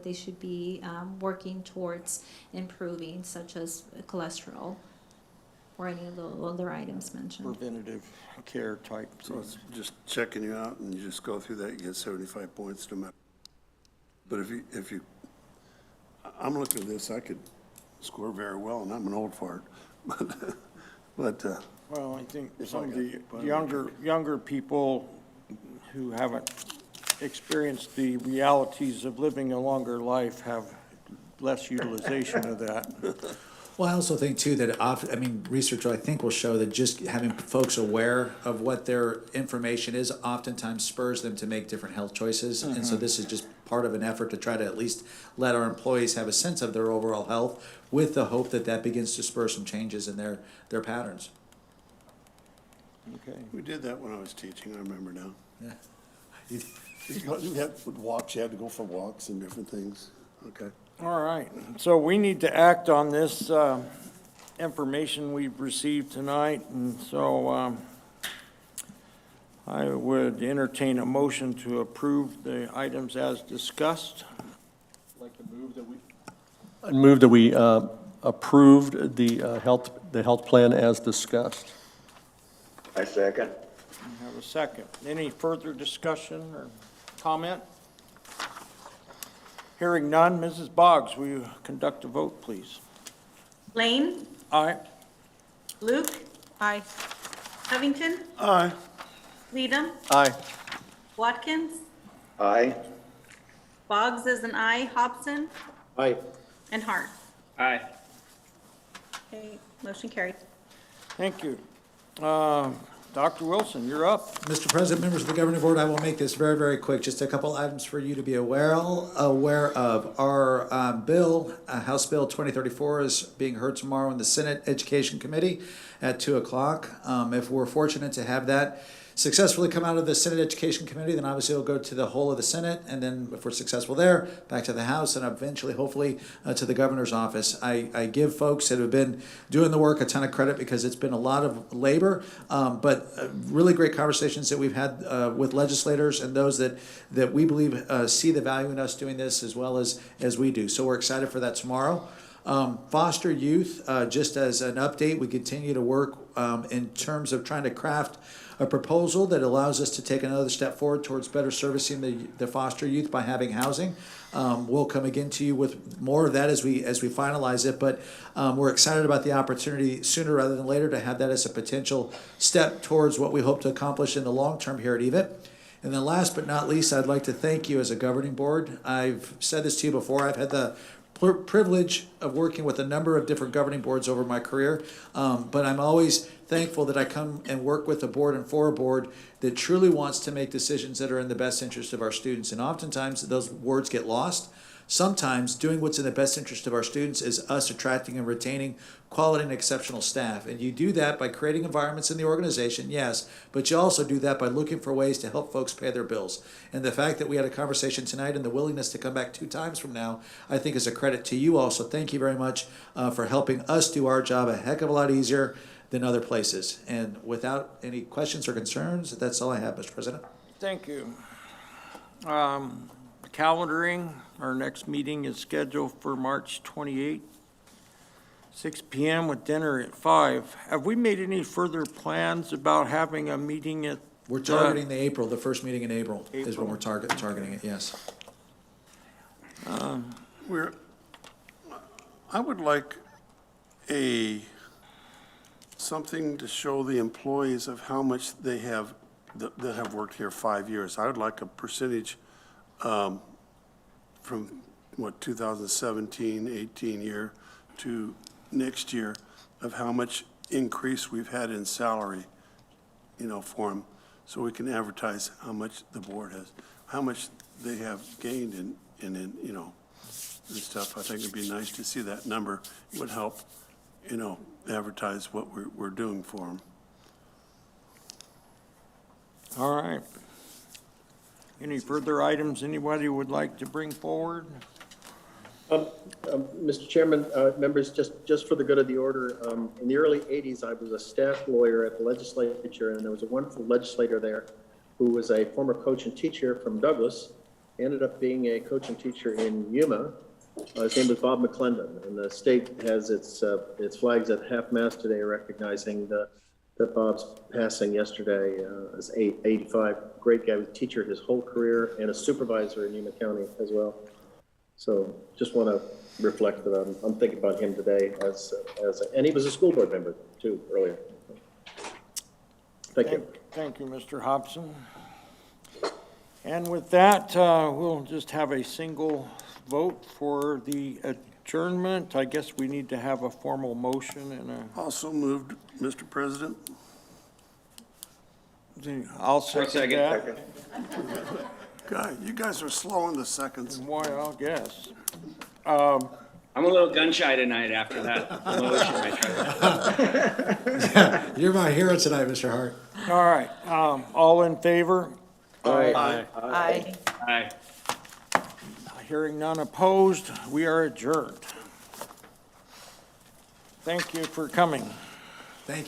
Speaker 10: they should be working towards improving, such as cholesterol or any of the other items mentioned.
Speaker 1: Preventative care type.
Speaker 7: So it's just checking you out, and you just go through that, you get 75 points no matter. But if you, I'm looking at this, I could score very well, and I'm an old fart. But
Speaker 1: Well, I think
Speaker 7: If
Speaker 1: some
Speaker 7: I
Speaker 1: of
Speaker 7: got
Speaker 1: the younger people who haven't experienced the realities of living a longer life have less utilization of that.
Speaker 6: Well, I also think too that research I think will show that just having folks aware of what their information is oftentimes spurs them to make different health choices. And so this is just part of an effort to try to at least let our employees have a sense of their overall health, with the hope that that begins to spur some changes in their patterns.
Speaker 1: Okay.
Speaker 7: we did that when I was teaching, I remember now.
Speaker 6: Yeah.
Speaker 7: You had walks, you had to go for walks and different things. Okay.
Speaker 1: All right, so we need to act on this information we've received tonight, and so I would entertain a motion to approve the items as discussed.
Speaker 4: I'd like to move that we approved the health plan as discussed.
Speaker 11: I second.
Speaker 1: We have a second. Any further discussion or comment? Hearing none, Mrs. Boggs, will you conduct a vote, please?
Speaker 2: Lane,
Speaker 1: Aye.
Speaker 2: Luke,
Speaker 5: Aye.
Speaker 2: Covington,
Speaker 7: Aye.
Speaker 2: Needham,
Speaker 4: Aye.
Speaker 2: Watkins,
Speaker 11: Aye.
Speaker 2: Boggs is an aye, Hobson,
Speaker 8: Aye.
Speaker 2: and Hart.
Speaker 3: Aye.
Speaker 2: Okay, motion carried.
Speaker 1: Thank you. Dr. Wilson, you're up.
Speaker 6: Mr. President, members of the governing board, I will make this very, very quick. Just a couple items for you to be aware of. Our bill, House Bill 2034, is being heard tomorrow in the Senate Education Committee at 2 o'clock. If we're fortunate to have that successfully come out of the Senate Education Committee, then obviously it'll go to the whole of the Senate, and then if we're successful there, back to the House, and eventually, hopefully, to the governor's office. I give folks that have been doing the work a ton of credit, because it's been a lot of labor, but really great conversations that we've had with legislators and those that we believe see the value in us doing this as well as we do. So we're excited for that tomorrow. Foster youth, just as an update, we continue to work in terms of trying to craft a proposal that allows us to take another step forward towards better servicing the foster youth by having housing. We'll come again to you with more of that as we finalize it, but we're excited about the opportunity sooner rather than later to have that as a potential step towards what we hope to accomplish in the long term here at EVIT. And then last but not least, I'd like to thank you as a governing board. I've said this to you before. I've had the privilege of working with a number of different governing boards over my career, but I'm always thankful that I come and work with a board and for a board that truly wants to make decisions that are in the best interest of our students. And oftentimes those words get lost. Sometimes doing what's in the best interest of our students is us attracting and retaining quality and exceptional staff. And you do that by creating environments in the organization, yes, but you also do that by looking for ways to help folks pay their bills. And the fact that we had a conversation tonight and the willingness to come back 2 times from now, I think is a credit to you all. So thank you very much for helping us do our job a heck of a lot easier than other places. And without any questions or concerns, that's all I have, Mr. President.
Speaker 1: Thank you. Calendaring, our next meeting is scheduled for March 28th, 6 PM with dinner at 5. Have we made any further plans about having a meeting at?
Speaker 6: We're targeting the first meeting in April is when we're targeting it, yes.
Speaker 7: I would like something to show the employees of how much they have, that have worked here 5 years. I would like a percentage from, 2017, 18 year to next year of how much increase we've had in salary, for them, so we can advertise how much the board has, how much they have gained in and stuff. I think it'd be nice to see that number. It would help, advertise what we're doing for them.
Speaker 1: All right. Any further items anybody would like to bring forward?
Speaker 8: Mr. Chairman, members, just for the good of the order, in the early 80s, I was a staff lawyer at the legislature, and there was a wonderful legislator there who was a former coach and teacher from Douglas, ended up being a coach and teacher in Yuma. His name was Bob McClendon, and the state has its flags at half-mast today recognizing that Bob's passing yesterday as 85. Great guy, was a teacher his whole career and a supervisor in Yuma County as well. So just want to reflect that I'm thinking about him today and he was a school board member too earlier. Thank you.
Speaker 1: Thank you, Mr. Hobson. And with that, we'll just have a single vote for the adjournment. I guess we need to have a formal motion and a.
Speaker 7: Also moved, Mr. President.
Speaker 1: I'll second that.
Speaker 7: You guys are slow in the seconds.
Speaker 1: Well, I guess.
Speaker 3: I'm a little gun shy tonight after that motion.
Speaker 6: You're my hero tonight, Mr. Hart.
Speaker 1: All right, all in favor?
Speaker 5: Aye.
Speaker 3: Aye.
Speaker 1: Hearing none opposed, we are adjourned. Thank you for coming.